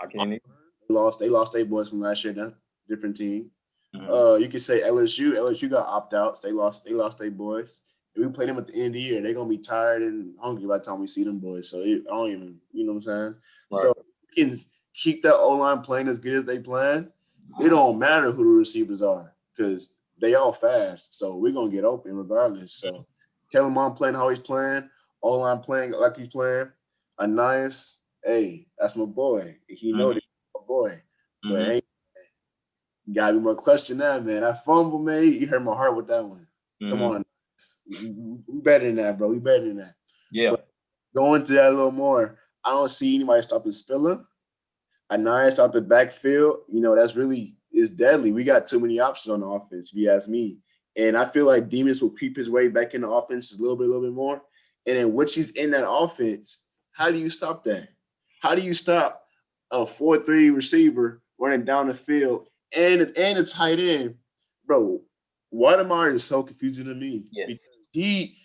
I can't even. They lost their boys from last year, different team. Mm-hmm. You could say LSU. LSU got opt-outs. They lost their boys. If we play them at the end of the year, they're gonna be tired and hungry by the time we see them boys. So I don't even, you know what I'm saying? Right. So we can keep that O-line playing as good as they playing. It don't matter who the receivers are, because they all fast. So we're gonna get open regardless. So Kellen Mond playing how he's playing, O-line playing like he's playing. Ananias, hey, that's my boy. He know this, my boy. But hey, you gotta be more clutch than that, man. That fumble, man, you hurt my heart with that one. Come on. We better than that, bro. We better than that. Yeah. But going to that a little more, I don't see anybody stopping Spiller. Ananias out the backfield, that's really is deadly. We got too many options on the offense, if you ask me. And I feel like Demus will creep his way back in the offense a little bit more. And then once he's in that offense, how do you stop that? How do you stop a 4-3 receiver running down the field and a tight end? Bro, Wadamar is so confusing to me. Yes. He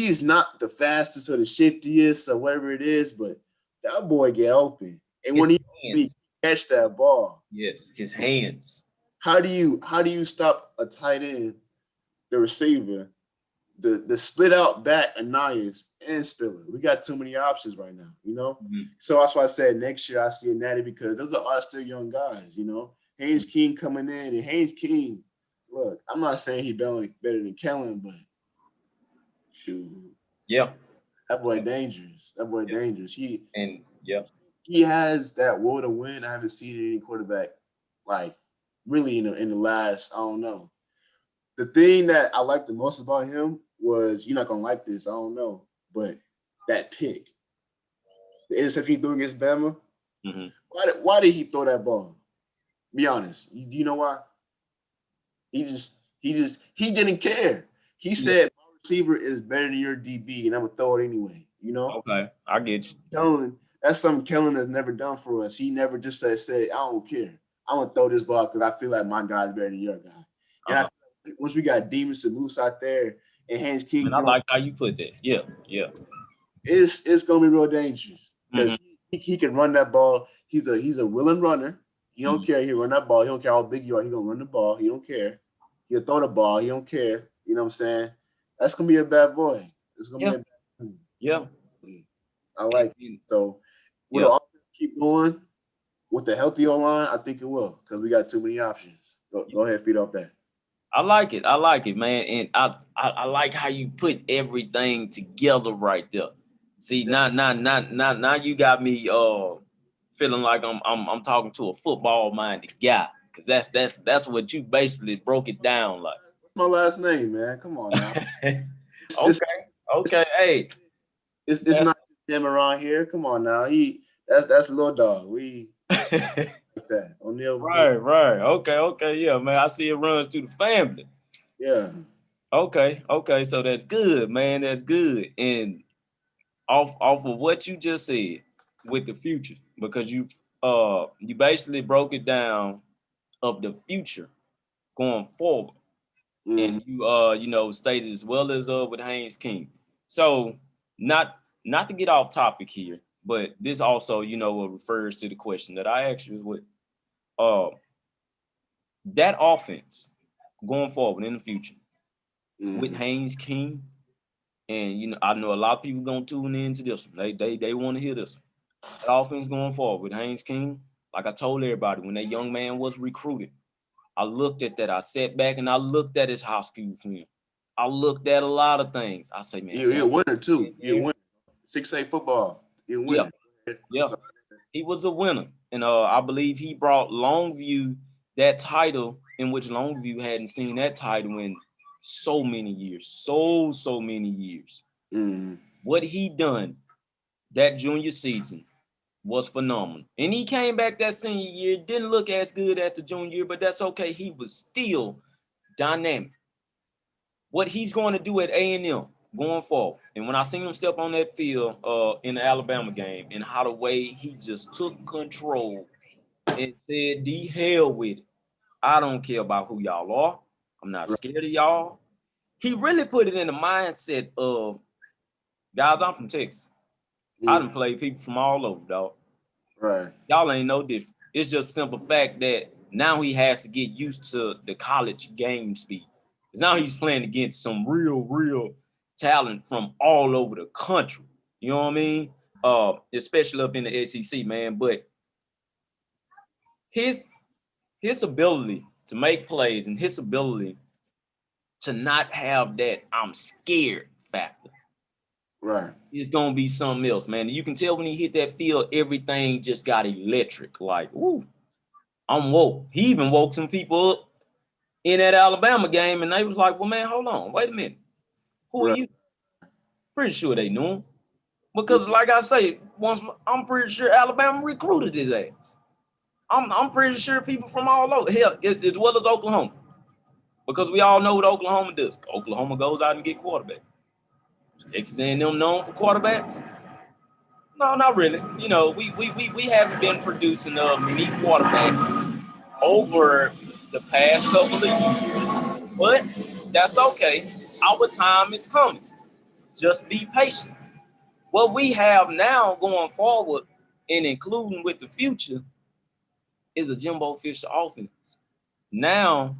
is not the fastest or the shiftiest or whatever it is, but that boy get open. And when he catch that ball. Yes, his hands. How do you stop a tight end, the receiver, the split out back Ananias and Spiller? We got too many options right now, So that's why I said next year I see a natty, because those are still young guys, Haynes King coming in, and Haynes King, look, I'm not saying he better than Kellen, but shoot. Yeah. That boy dangerous. Dangerous. He has that will to win. I haven't seen any quarterback like really in the last, I don't know. The thing that I liked the most about him was, you're not gonna like this, I don't know, but that pick, the interception he threw against Bama. Why did he throw that ball? Be honest. You know why? He didn't care. He said, my receiver is better than your DB, and I'm gonna throw it anyway. Okay, I get you. Kellen, that's something Kellen has never done for us. He never just said, I don't care. I'm gonna throw this ball because I feel like my guy's better than your guy. And I feel like once we got Demus and Moose out there and Haynes King, I like how you put that. Yeah. It's gonna be real dangerous, because he can run that ball. He's a willing runner. He don't care. He run that ball. He don't care how big you are. He gonna run the ball. He don't care. He'll throw the ball. He don't care. You know what I'm saying? That's gonna be a bad boy. It's gonna be a bad boy. Yeah. I like it. So will the offense keep going with the healthy O-line? I think it will, because we got too many options. Go ahead, feed off that. I like it, man. And I like how you put everything together right there. See, now you got me feeling like I'm talking to a football minded guy, because that's what you basically broke it down like. What's my last name, man? Come on now. Okay. Hey, it's not just him around here. Come on now. That's Lil Dog. We like that. O'Neal. Right. Okay. Yeah, man. I see it runs through the family. Yeah. Okay. So that's good, man. That's good. And off of what you just said with the future, because you basically broke it down of the future going forward. And you stated as well as with Haynes King. So not to get off topic here, but this also refers to the question that I asked you, is what that offense going forward in the future with Mm-hmm. Haynes King, and I know a lot of people gonna tune into this one. They want to hear this one. That offense going forward with Haynes King, like I told everybody when that young man was recruited, I looked at that. I sat back and I looked at his high school film. I looked at a lot of things. I say, man, You're a winner too. in You're a there. winner. 6A football. You're a Yeah, winner. I'm yeah. sorry. He was a winner. And I believe he brought Longview that title, in which Longview hadn't seen that title in so many years. So many years. Mm-hmm. What he done that junior season was phenomenal. And he came back that senior year, didn't look as good as the junior year, but that's okay. He was still dynamic. What he's going to do at A&M going forward. And when I seen him step on that field in the Alabama game, and how the way he just took control and said, "The hell with it. I don't care about who y'all are. I'm not Right. scared of y'all." He really put it in the mindset of, guys, I'm from Texas. I Mm-hmm. done played people from all over, dog. Right. Y'all ain't no different. It's just simple fact that now he has to get used to the college game speed. Because now he's playing against some real talent from all over the country. You know what I mean? Especially up in the SEC, man. But his his ability to make plays and his ability to not have that "I'm scared" factor Right. is gonna be something else, man. You can tell when he hit that field, everything just got electric. Like, ooh, I'm woke. He even woke some people up in that Alabama game, and they was like, "Well, man, hold on, wait a minute. Who are Right. you?" Pretty sure they knew him because, Mm-hmm. like I say, once I'm pretty sure Alabama recruited his ass. I'm pretty sure people from all over, hell, as well as Oklahoma, because we all know what Oklahoma does. Oklahoma goes out and get quarterbacks. Is Texas A&M known for quarterbacks? No, not really. We haven't been producing many quarterbacks over the past couple of years, but that's okay. Our time is coming. Just be patient. What we have now going forward, and including with the future, is a Jimbo Fisher offense. Now,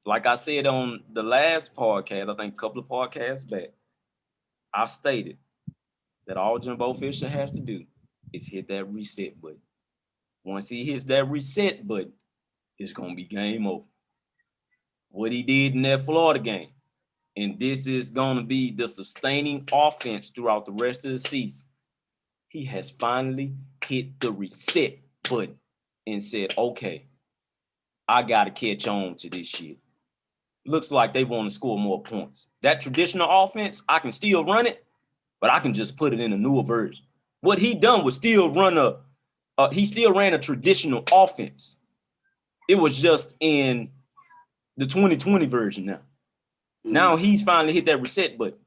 like I said on the last podcast, I think a couple of podcasts back, I stated that all Jimbo Fisher has to do is hit that reset button. Once he hits that reset button, it's going to be game over. What he did in that Florida game, and this is going to be the sustaining offense throughout the rest of the season. He has finally hit the reset button and said, okay, I got to catch on to this shit. Looks like they want to score more points. That traditional offense, I can still run it, but I can just put it in a newer version. What he done was still he still ran a traditional offense. It was just in the 2020 version now. Mm-hmm. Now he's finally hit that reset button.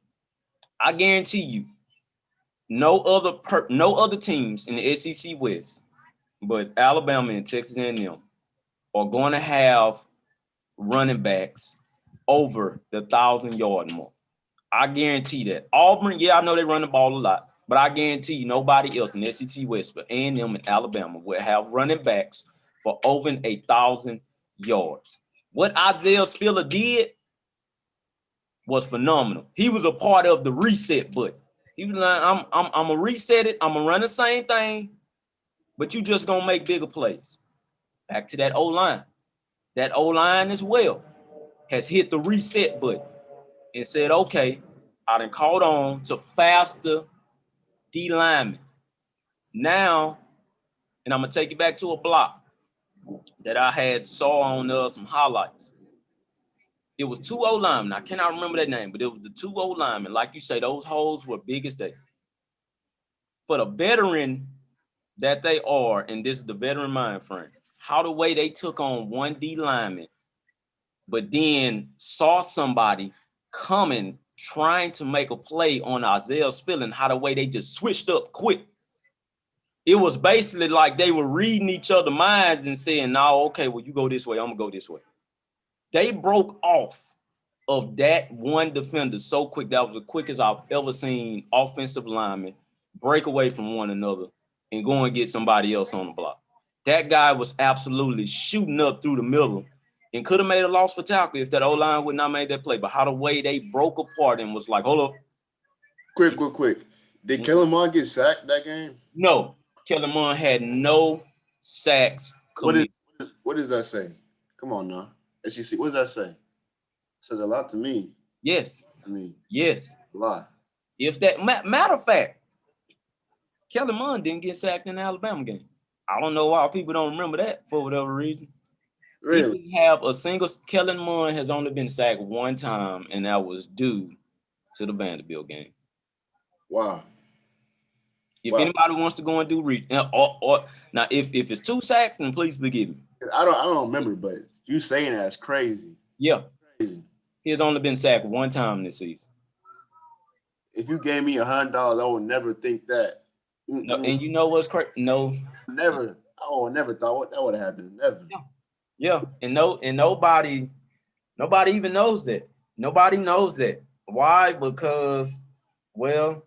I guarantee you, no other teams in the SEC West, but Alabama and Texas A&M are going to have running backs over the 1,000-yard mark. I guarantee that. Auburn, yeah, I know they run the ball a lot, but I guarantee you nobody else in the SEC West but A&M and Alabama will have running backs for over 1,000 yards. What Isaiah Spiller did was phenomenal. He was a part of the reset button. He was like, I'm gonna reset it. I'm gonna run the same thing, but you just gonna make bigger plays. Back to that O-line. That O-line as well has hit the reset button and said, okay, I done caught on to faster D linemen. Now, and I'm gonna take it back to a block that I had saw on some highlights. It was two O linemen. I cannot remember that name, but it was the two O linemen. Like you say, those holes were big as they. For the veteran that they are, and this is the veteran mind frame, how the way they took on one D lineman, but then saw somebody coming, trying to make a play on Isaiah Spilling, how the way they just switched up quick. It was basically like they were reading each other's minds and saying, no, okay, well, you go this way, I'm gonna go this way. They broke off of that one defender so quick. That was the quickest I've ever seen offensive linemen break away from one another and go and get somebody else on the block. That guy was absolutely shooting up through the middle and could have made a loss for tackle if that O-line would not made that play. But how the way they broke apart and was like, hold up. Quick. Did Kellen Mond get sacked that game? No, Kellen Mond had no sacks What is committed. what does that say? Come on now. SEC, what does that say? It says a lot to me. Yes, To me, yes. a lot. If that matter of fact, Kellen Mond didn't get sacked in the Alabama game. I don't know why people don't remember that for whatever reason. He Really? didn't have a single. Kellen Mond has only been sacked one time, and that was due to the Vanderbilt game. Wow. If Wow. anybody wants to go and do or now, if it's 2 sacks, then please forgive me. I don't remember, but you saying that's crazy. Yeah, Crazy. he has only been sacked one time this season. If you gave me $100, I would never think that. No, and you know what's crazy? No, Never. I would never thought that would have happened. Never. yeah, and nobody even knows that. Nobody knows that. Why? Because, well,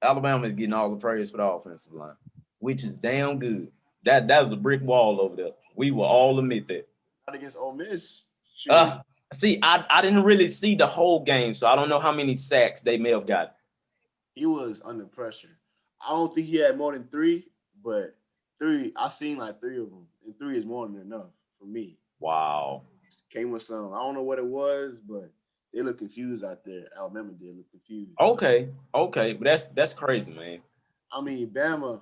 Alabama is getting all the praise for the offensive line, which is damn good. That's a brick wall over there. We will all admit that. Not against Ole Miss. Shoot. See, I didn't really see the whole game, so I don't know how many sacks they may have got. He was under pressure. I don't think he had more than 3, but 3, I seen like 3 of them, and 3 is more than enough for me. Wow. Came with some. I don't know what it was, but they look confused out there. Alabama did look confused. Okay, but that's crazy, man. I mean, Bama,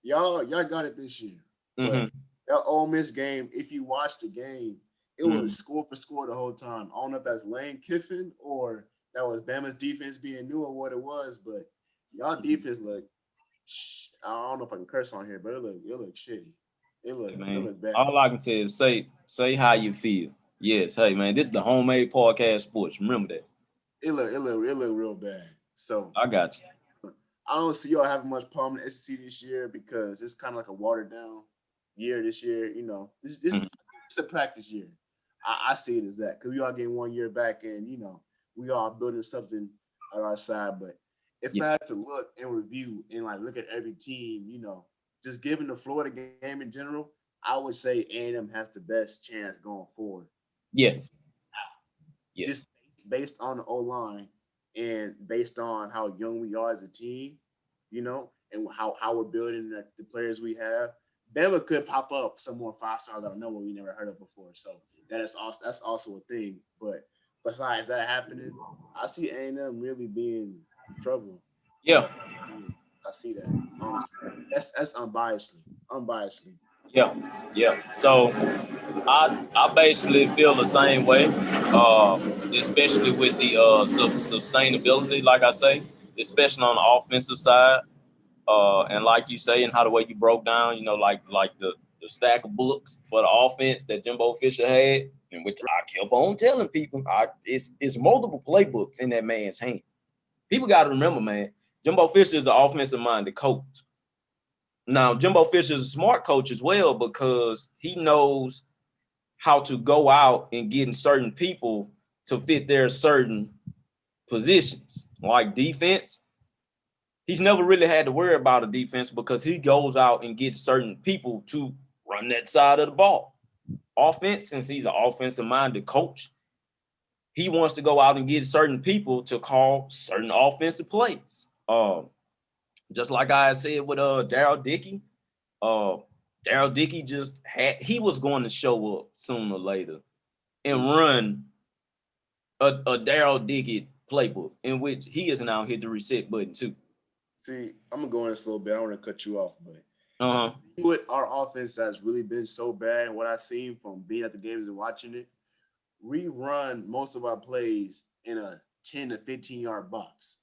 y'all got it this year. Mm-hmm. But that Ole Miss game, if you watch the game, it was score for score the whole time. I don't know if that's Lane Kiffin or that was Bama's defense being new or what it was, but y'all defense look. I don't know if I can curse on here, but it look shitty. It look bad. All I can say is say how you feel. Yes, hey man, this is the homemade podcast sports. Remember that. It look real bad. So I got you. I don't see y'all having much problem in the SEC this year because it's kind of like a watered down year this year. You know, this it's a practice year. I see it as that because we all getting 1 year back, and you know we all building something on our side. But if I had to look and review and like look at every team, you know, just given the Florida game in general, I would say A&M has the best chance going forward. Yes. Just based on the O-line and based on how young we are as a team, you know, and how we're building the players we have. Bama could pop up some more 5 stars out of nowhere we never heard of before. So that's also a thing. But besides that happening, I see A&M really being in trouble. Yeah. I see that. Honestly. That's unbiasedly. Yeah. So I basically feel the same way, especially with the sustainability, like I say, especially on the offensive side. And like you say, and how the way you broke down, you know, like the stack of books for the offense that Jimbo Fisher had, and which I kept on telling people, it's multiple playbooks in that man's hand. People got to remember, man, Jimbo Fisher is an offensive-minded coach. Now, Jimbo Fisher is a smart coach as well because he knows how to go out and get certain people to fit their certain positions, like defense. He's never really had to worry about a defense because he goes out and gets certain people to run that side of the ball. Offense, since he's an offensive-minded coach, he wants to go out and get certain people to call certain offensive plays. Just like I said with Daryl Dickey, Daryl Dickey he was going to show up sooner or later and run a Daryl Dickey playbook in which he is now hit the reset button too. See, I'm gonna go in this a little bit. I don't want to cut you off, but what our offense has really been so bad, and what I've seen from being at the games and watching it, we run most of our plays in a 10 to 15 yard box.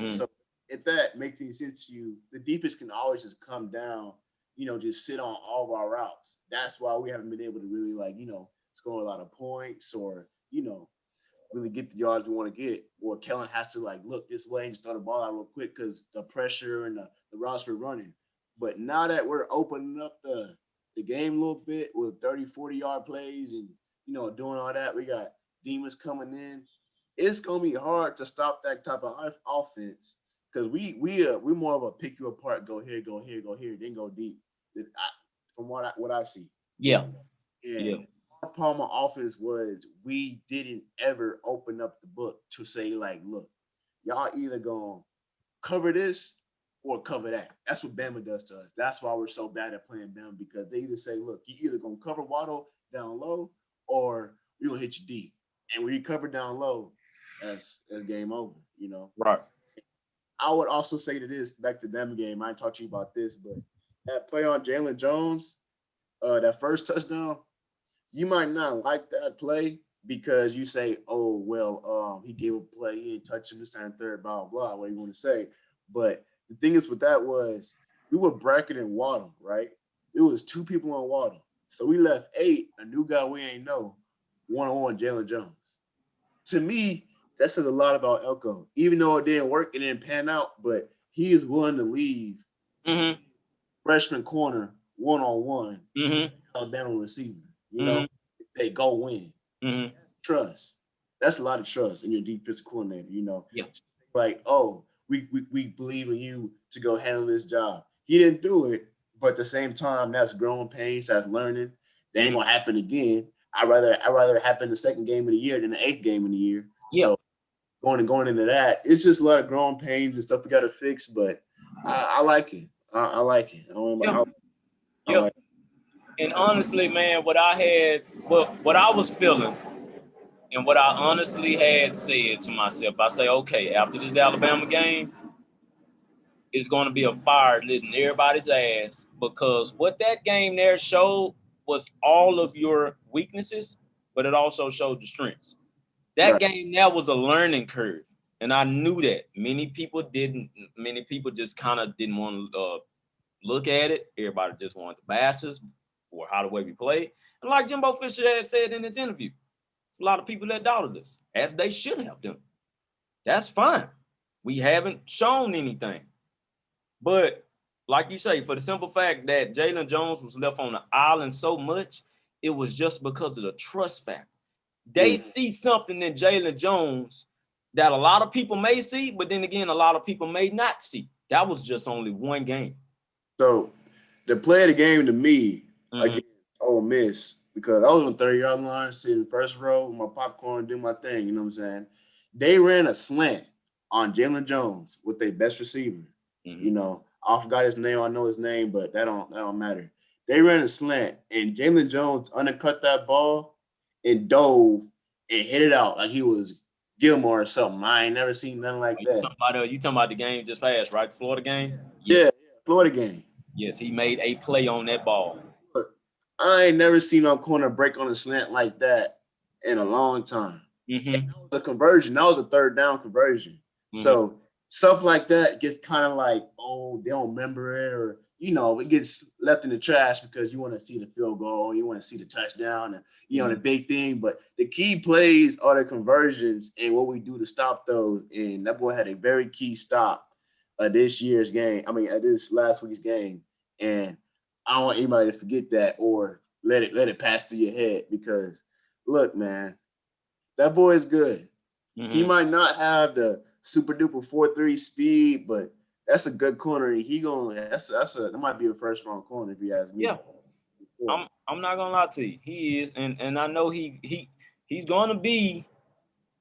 So if that makes any sense to you, the defense can always just come down, you know, just sit on all of our routes. That's why we haven't been able to really, like, you know, score a lot of points or, you know, really get the yards we want to get. Or Kellen has to, like, look this way and just throw the ball out real quick because the pressure and the routes we're running. But now that we're opening up the game a little bit with 30, 40-yard plays and, you know, doing all that, we got demons coming in. It's going to be hard to stop that type of offense. Because we're more of a pick you apart, go here, then go deep. From what I see. Yeah. And our problem on offense was we didn't ever open up the book to say, like, look, y'all either gonna cover this or cover that. That's what Bama does to us. That's why we're so bad at playing Bama, because they either say, look, you either gonna cover Waddle down low or we gonna hit you deep. And when you cover down low, that's game over, you know. Right. I would also say to this, back to Bama game, I ain't talked to you about this, but that play on Jalen Jones, that first touchdown, you might not like that play because you say, oh, well, he gave a play, he didn't touch him this time, third, blah, blah, what you want to say. But the thing is with that was we were bracketing Waddle, right? It was two people on Waddle. So we left 8, a new guy we ain't know, one-on-one Jalen Jones. To me, that says a lot about Elko. Even though it didn't work, it didn't pan out, but he is willing to leave Mm-hmm. freshman corner one-on-one Mm-hmm. Alabama receiver. You know, Mm-hmm. they go win. Mm-hmm. Trust. That's a lot of trust in your defensive coordinator. You know, Yeah. like, oh, we believe in you to go handle this job. He didn't do it, but at the same time, that's growing pains, that's learning. That ain't Mm-hmm. gonna happen again. I rather it happen the second game of the year than the 8th game of the year. Yeah. So going into that, it's just a lot of growing pains and stuff we got to fix. But I like it. I like it. Yeah. I Yeah. like And honestly, man, what I was feeling, and what I honestly had said to myself, I say, okay, after this Alabama game, it's going to be a fire lit in everybody's ass, because what that game there showed was all of your weaknesses, but it also showed the strengths. That right. game there was a learning curve, and I knew that. Many people didn't. Many people just kind of didn't want to look at it. Everybody just wanted to bash us for how the way we play. And like Jimbo Fisher had said in his interview, a lot of people that doubted us, as they should have done. That's fine. We haven't shown anything. But like you say, for the simple fact that Jalen Jones was left on the island so much, it was just because of the trust factor. They see something in Jalen Jones that a lot of people may see, but then again, a lot of people may not see. That was just only one game. So the play of the game to me Mm-hmm. against Ole Miss, because I was on the 30-yard line, sitting first row with my popcorn, doing my thing. You know what I'm saying? They ran a slant on Jalen Jones with their best receiver. Mm-hmm. You know, I forgot his name. I know his name, but that don't matter. They ran a slant, and Jalen Jones undercut that ball and dove and hit it out like he was Gilmore or something. I ain't never seen nothing like that. You talking about the game just passed, right? The Florida game? Yeah, Florida game. Yes, he made a play on that ball. Look, I ain't never seen no corner break on a slant like that in a long time. Mm-hmm. That was a conversion. That was a third down conversion. Mm-hmm. So stuff like that gets kind of like, oh, they don't remember it, or it gets left in the trash because you want to see the field goal, you want to see the touchdown, and the big thing. But the key plays are the conversions and what we do to stop those. And that boy had a very key stop this year's game. I mean, at this last week's game, and I don't want anybody to forget that or let it pass through your head, because look, man, that boy is good. Mm-hmm. He might not have the super duper 4.3 speed, but that's a good corner. That might be a first round corner if you ask me. Yeah, I'm not gonna lie to you. He is, and I know he's gonna be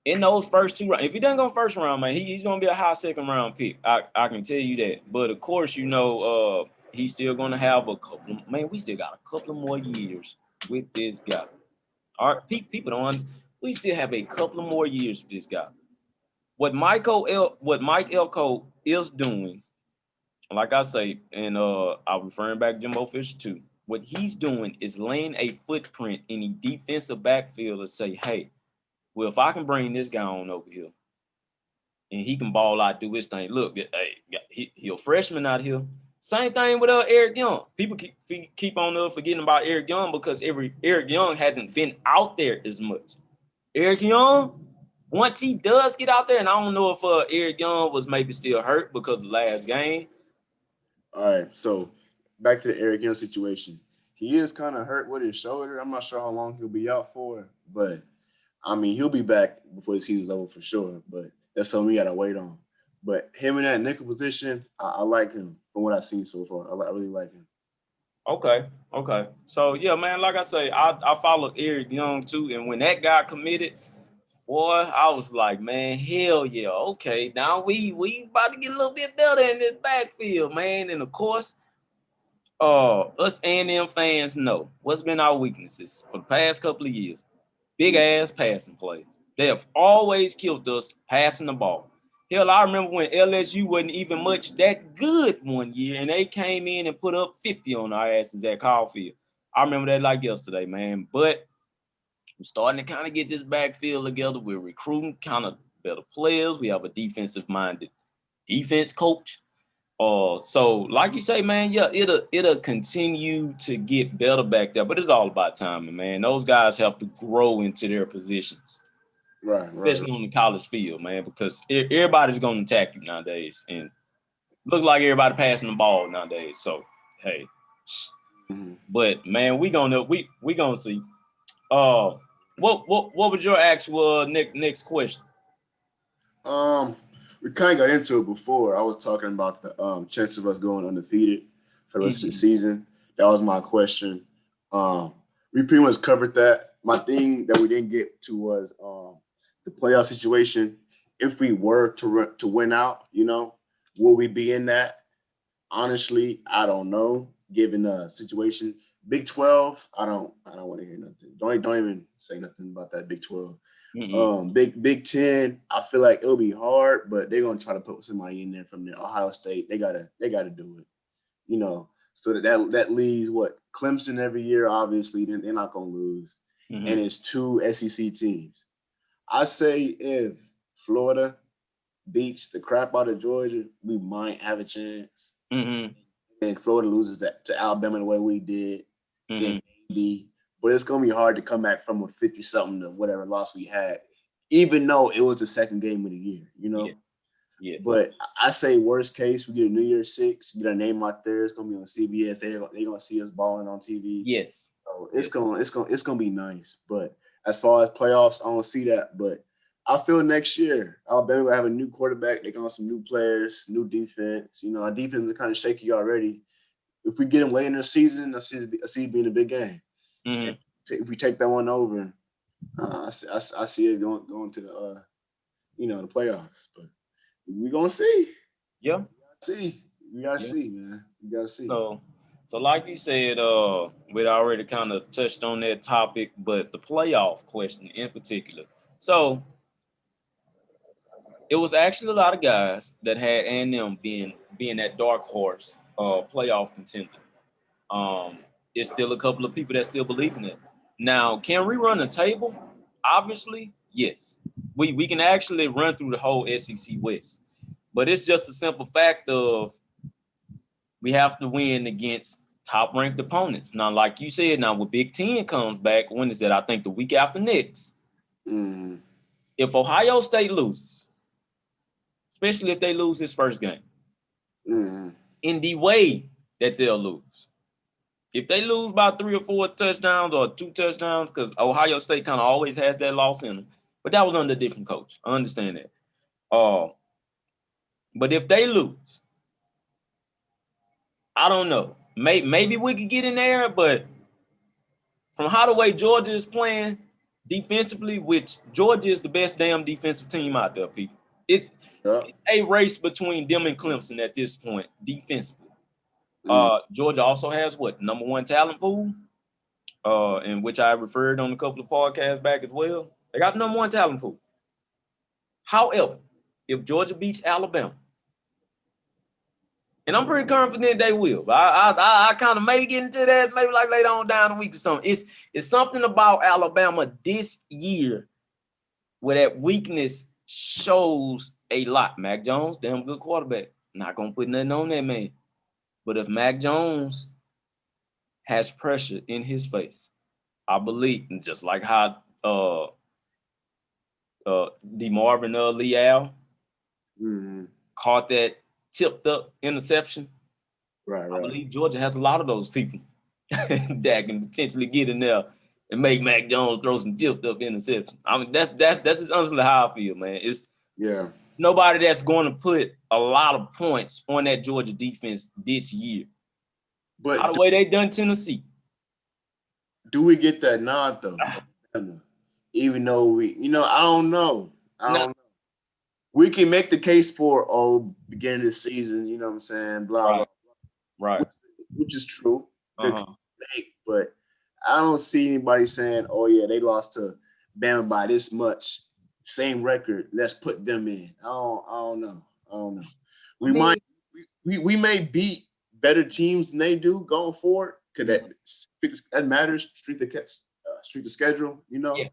in those first 2 rounds. If he doesn't go first round, man, he's gonna be a high second round pick. I can tell you that. But of course, he's still gonna have a couple. Man, we still got a couple of more years with this guy. All right, people don't. We still have a couple of more years with this guy. What Mike Elko is doing, like I say, and I'm referring back to Jimbo Fisher too. What he's doing is laying a footprint in the defensive backfield to say, hey, well, if I can bring this guy on over here and he can ball out, do his thing. Look, hey, he a freshman out here. Same thing with Eric Young. People keep on forgetting about Eric Young because Eric Young hasn't been out there as much. Eric Young, once he does get out there, and I don't know if Eric Young was maybe still hurt because of the last game. All right, so back to the Eric Young situation. He is kind of hurt with his shoulder. I'm not sure how long he'll be out for, but I mean, he'll be back before the season's over for sure. But that's something we gotta wait on. But him in that nickel position, I like him from what I've seen so far. I really like him. Okay. Okay. So yeah, man, like I say, I followed Eric Young too. And when that guy committed, boy, I was like, man, hell yeah. Okay. Now we about to get a little bit better in this backfield, man. And of course, us A&M fans know what's been our weaknesses for the past couple of years. Big ass passing plays. They have always killed us passing the ball. Hell, I remember when LSU wasn't even much that good one year, and they came in and put up 50 on our asses at Caulfield. I remember that like yesterday, man. But we're starting to kind of get this backfield together. We're recruiting kind of better players. We have a defensive-minded defense coach. So like you say, man, yeah, it'll continue to get better back there, but it's all about timing, man. Those guys have to grow into their positions, Right. especially on the college field, man, because everybody's gonna attack you nowadays, and look like everybody passing the ball nowadays. So hey, Mm-hmm. but man, we gonna see. Uh, what was your actual next question? Um, we kind of got into it before. I was talking about the chance of us going undefeated for the rest of the Mhm. season. That was my question. We pretty much covered that. My thing that we didn't get to was the playoff situation. If we were to win out, will we be in that? Honestly, I don't know. Given the situation, Big 12, I don't want to hear nothing. Don't even say nothing about that Big 12. Mhm. Big 10, I feel like it'll be hard, but they're gonna try to put somebody in there from the Ohio State. They gotta do it, So that leaves what Clemson every year. Obviously, then they're not gonna lose, and Mhm. it's two SEC teams. I say if Florida beats the crap out of Georgia, we might have a chance. Mhm. And Florida loses that to Alabama the way we did, then Mhm. maybe. But it's gonna be hard to come back from a 50 something to whatever loss we had, even though it was the second game of the year. Yeah. Yes. But I say worst case, we get a New Year's Six, get our name out there. It's gonna be on CBS. They're gonna see us balling on TV. Yes. So it's Yes. gonna be nice. But as far as playoffs, I don't see that. But I feel next year Alabama will have a new quarterback. They're gonna have some new players, new defense. Our defense is kind of shaky already. If we get them late in the season, I see it being a big game. And Mhm. if we take that one over, I see it going to the playoffs. But we gonna see. Yeah. See, we gotta Yeah. see, man. We gotta see. So, so like you said, we'd already kind of touched on that topic, but the playoff question in particular. So it was actually a lot of guys that had A&M being that dark horse playoff contender. Um, it's still a couple of people that still believe in it. Now, can we run a table? Obviously, yes. We can actually run through the whole SEC West, but it's just a simple fact of we have to win against top ranked opponents. Now, like you said, now when Big Ten comes back, when is that? I think the week after next. Mm, If Ohio State loses, especially if they lose this first game, mm, in the way that they'll lose. If they lose by 3 or 4 touchdowns or 2 touchdowns, because Ohio State kind of always has that loss in them, but that was under a different coach. I understand that. But if they lose, I don't know. Maybe we could get in there, but from how the way Georgia is playing defensively, which Georgia is the best damn defensive team out there, people. It's yeah. a race between them and Clemson at this point, defensively. Mm, Georgia also has what, number one talent pool, in which I referred on a couple of podcasts back as well. They got the number one talent pool. However, if Georgia beats Alabama, and I'm pretty confident they will. But I kind of maybe get into that maybe like later on down the week or something. It's something about Alabama this year where that weakness shows a lot. Mac Jones, damn good quarterback. Not gonna put nothing on that man. But if Mac Jones has pressure in his face, I believe, just like how DeMarvin Leal mm, caught that tipped up interception. right, I right. believe Georgia has a lot of those people that can potentially get in there and make Mac Jones throw some tipped up interceptions. I mean, that's just honestly how I feel, man. It's Yeah. nobody that's going to put a lot of points on that Georgia defense this year. How But the way they done Tennessee. do we get that nod though? Even though I don't know. I No, don't know. We can make the case for beginning of the season, you know what I'm saying, blah blah, right, right. which is true. Good Uh-huh. make, but I don't see anybody saying, "Oh yeah, they lost to Bama by this much, same record. Let's put them in." I don't know. I don't know. I We might mean, we may beat better teams than they do going forward because mhm. that matters. Street the schedule, Yeah,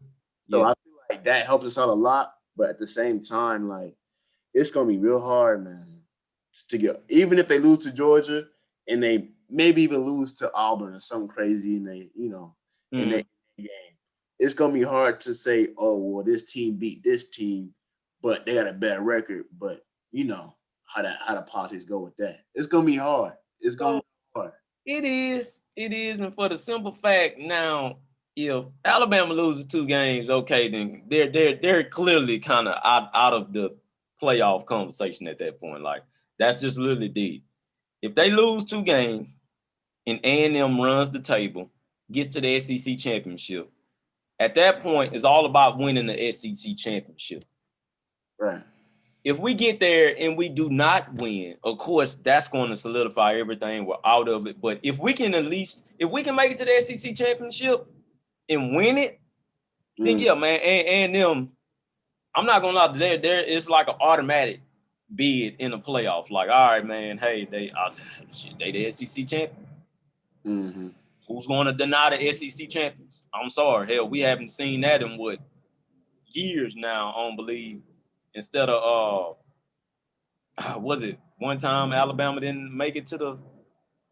So yeah. I feel like that helps us out a lot. But at the same time, like it's gonna be real hard, man, to get even if they lose to Georgia and they maybe even lose to Auburn or something crazy and in Mm. that game. It's gonna be hard to say, oh well, this team beat this team, but they got a better record. But you know how the politics go with that. It's gonna be hard. It's gonna So be hard. it is. It is, and for the simple fact now, if Alabama loses 2 games, okay, then they're clearly kind of out of the playoff conversation at that point. Like that's just literally deep. If they lose 2 games and A&M runs the table, gets to the SEC championship, at that point it's all about winning the SEC championship. Right. If we get there and we do not win, of course, that's going to solidify everything. We're out of it. But if we can if we can make it to the SEC championship and win it, then Mm. yeah, man, and them, I'm not gonna lie, there it's like an automatic bid in the playoff. Like, all right, man, hey, they the SEC champion. Mm-hmm. Who's going to deny the SEC champions? I'm sorry, hell, we haven't seen that in what years now. I don't believe. Instead of was it one time Alabama didn't make it to the?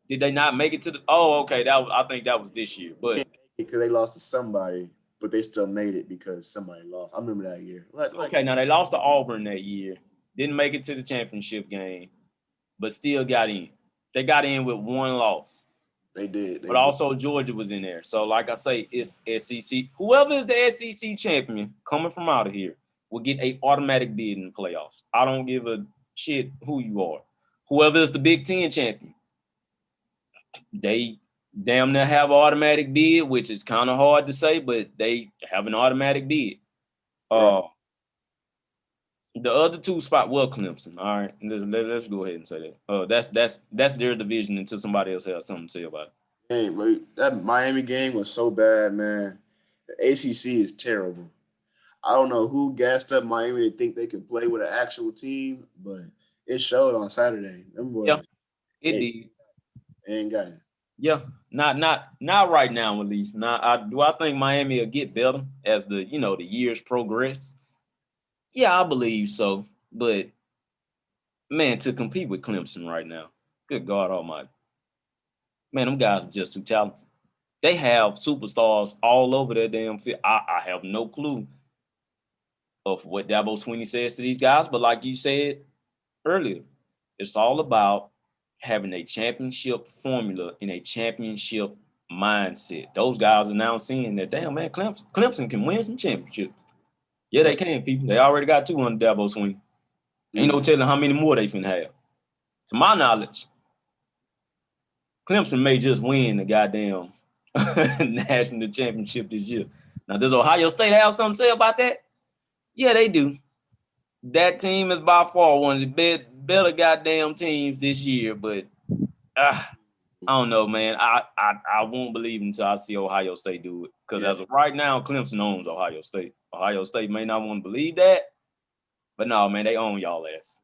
Did they not make it to the? Oh, okay, I think that was this year. But Because they lost to somebody, but they still made it because somebody lost. I remember that year. okay, now they lost to Auburn that year. Didn't make it to the championship game, but still got in. They got in with one loss. they did. But They did. also Georgia was in there. So like I say, it's SEC. Whoever is the SEC champion coming from out of here will get a automatic bid in the playoffs. I don't give a shit who you are. Whoever is the Big Ten champion, they damn near have an automatic bid, which is kind of hard to say, but they have an automatic bid. Right. Uh, the other 2 spot, well, Clemson. All right, let's go ahead and say that. That's their division until somebody else has something to say about it. Hey, bro, that Miami game was so bad, man. The ACC is terrible. I don't know who gassed up Miami to think they could play with an actual team, but it showed on Saturday. Them Yeah, boys, it they did. ain't got it. Yeah, not right now at least. Now, I think Miami will get better as the years progress. Yeah, I believe so. But man, to compete with Clemson right now, good God Almighty, man, them guys are just too talented. They have superstars all over their damn field. I have no clue of what Dabo Swinney says to these guys, but like you said earlier, it's all about having a championship formula and a championship mindset. Those guys are now seeing that, damn, man, Clemson can win some championships. Yeah, they Right. can, people. They already got 200 Dabo Swinney. Ain't no Mm. telling how many more they finna have. To my knowledge, Clemson may just win the goddamn national championship this year. Now, does Ohio State have something to say about that? Yeah, they do. That team is by far one of the better goddamn teams this year, but I don't know, man. I won't believe until I see Ohio State do it. Because Yeah. as of right now, Clemson owns Ohio State. Ohio State may not want to believe that, but no, man, they own y'all ass.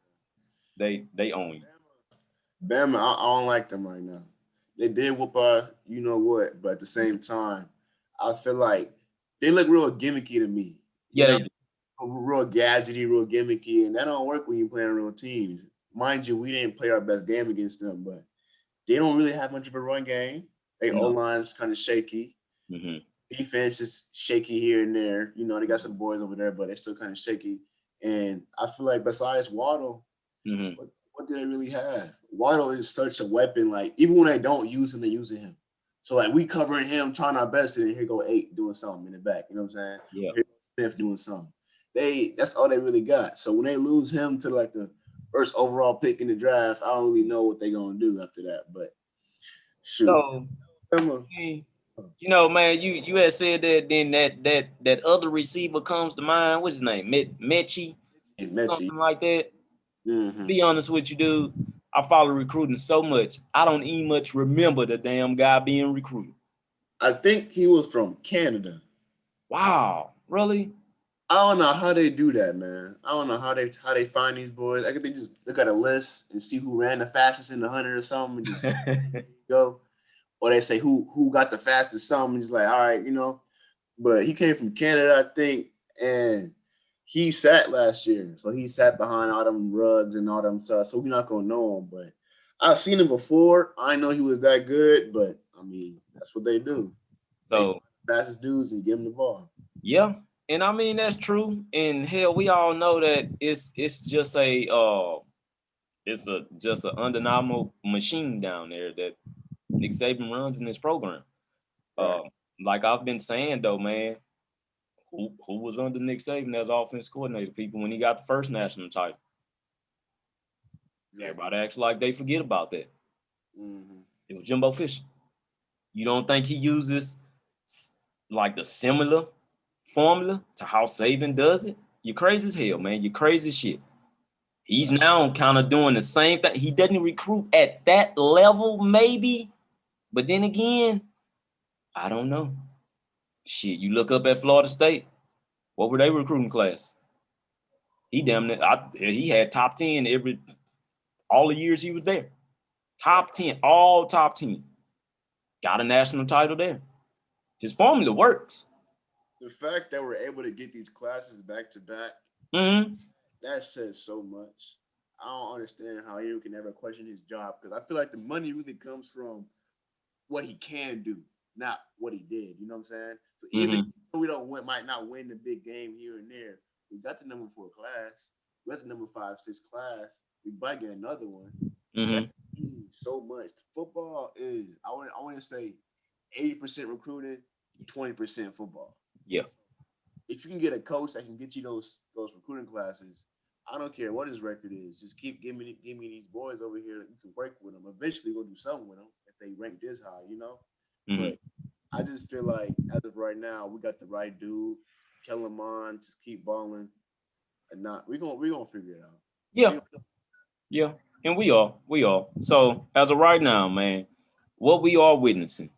They own you. Bama, I don't like them right now. They did whoop our, you know what, but at the same time, I feel like they look real gimmicky to me. Yeah, they do. Real gadgety, real gimmicky, and that don't work when you're playing real teams. Mind you, we didn't play our best game against them, but they don't really have much of a run game. They O No. line's kind of shaky. Mm-hmm. Defense is shaky here and there. They got some boys over there, but they're still kind of shaky. And I feel like besides Waddle, Mm-hmm. what do they really have? Waddle is such a weapon. Like even when they don't use him, they're using him. So like we covering him, trying our best, and here go 8 doing something in the back. You know what I'm saying? Yeah. Here goes Smith doing something. That's all they really got. So when they lose him to like the first overall pick in the draft, I don't really know what they're gonna do after that. But Shoot. So, Alabama. you know, man, you had said that then that other receiver comes to mind. What's his name? Mechie, Mechie. something like that. Mm-hmm. Be honest with you, dude. I follow recruiting so much. I don't even much remember the damn guy being recruited. I think he was from Canada. Wow, really? I don't know how they do that, man. I don't know how they find these boys. I think they just look at a list and see who ran the fastest in the 100 or something and just go. Or they say who got the fastest something and just like, all right, you know. But he came from Canada, I think, and he sat last year. So he sat behind all them rugs and all them stuff. So we're not gonna know him. But I've seen him before. I know he was that good, but I mean, that's what they do. They find So the fastest dudes and give them the ball. yeah, and I mean that's true. And hell, we all know that it's just a it's a just an undeniable machine down there that Nick Saban runs in this program. Right. Like I've been saying though, man, who was under Nick Saban as offense coordinator? People when he got the first national title. Exactly. Everybody acts like they forget about that. Mm-hmm. It was Jimbo Fisher. You don't think he uses like the similar formula to how Saban does it? You're crazy as hell, man. You're crazy as shit. He's Right. now kind of doing the same thing. He doesn't recruit at that level, maybe. But then again, I don't know. Shit, you look up at Florida State. What were they recruiting class? He damn near, he had top 10 all the years he was there. Top 10, all top 10. Got a national title there. His formula works. The fact that we're able to get these classes back to back, Mm-hmm. that says so much. I don't understand how anyone can ever question his job because I feel like the money really comes from what he can do, not what he did. You know what I'm saying? So even Mm-hmm. though we don't win, might not win the big game here and there, we got the number 4 class, we got the number 5, 6 class. We might get another one. That Mm-hmm. means so much. Football is I want to say 80% recruiting, 20% football. Yeah. If you can get a coach that can get you those recruiting classes, I don't care what his record is. Just keep giving me these boys over here. You can work with them. Eventually, we'll do something with them if they rank this high, you know. Mm-hmm. But I just feel like as of right now, we got the right dude. Kellen Mond, just keep balling, and not we gonna figure it out. Yeah. We Yeah. And we are. So as of right now, man, what we are witnessing,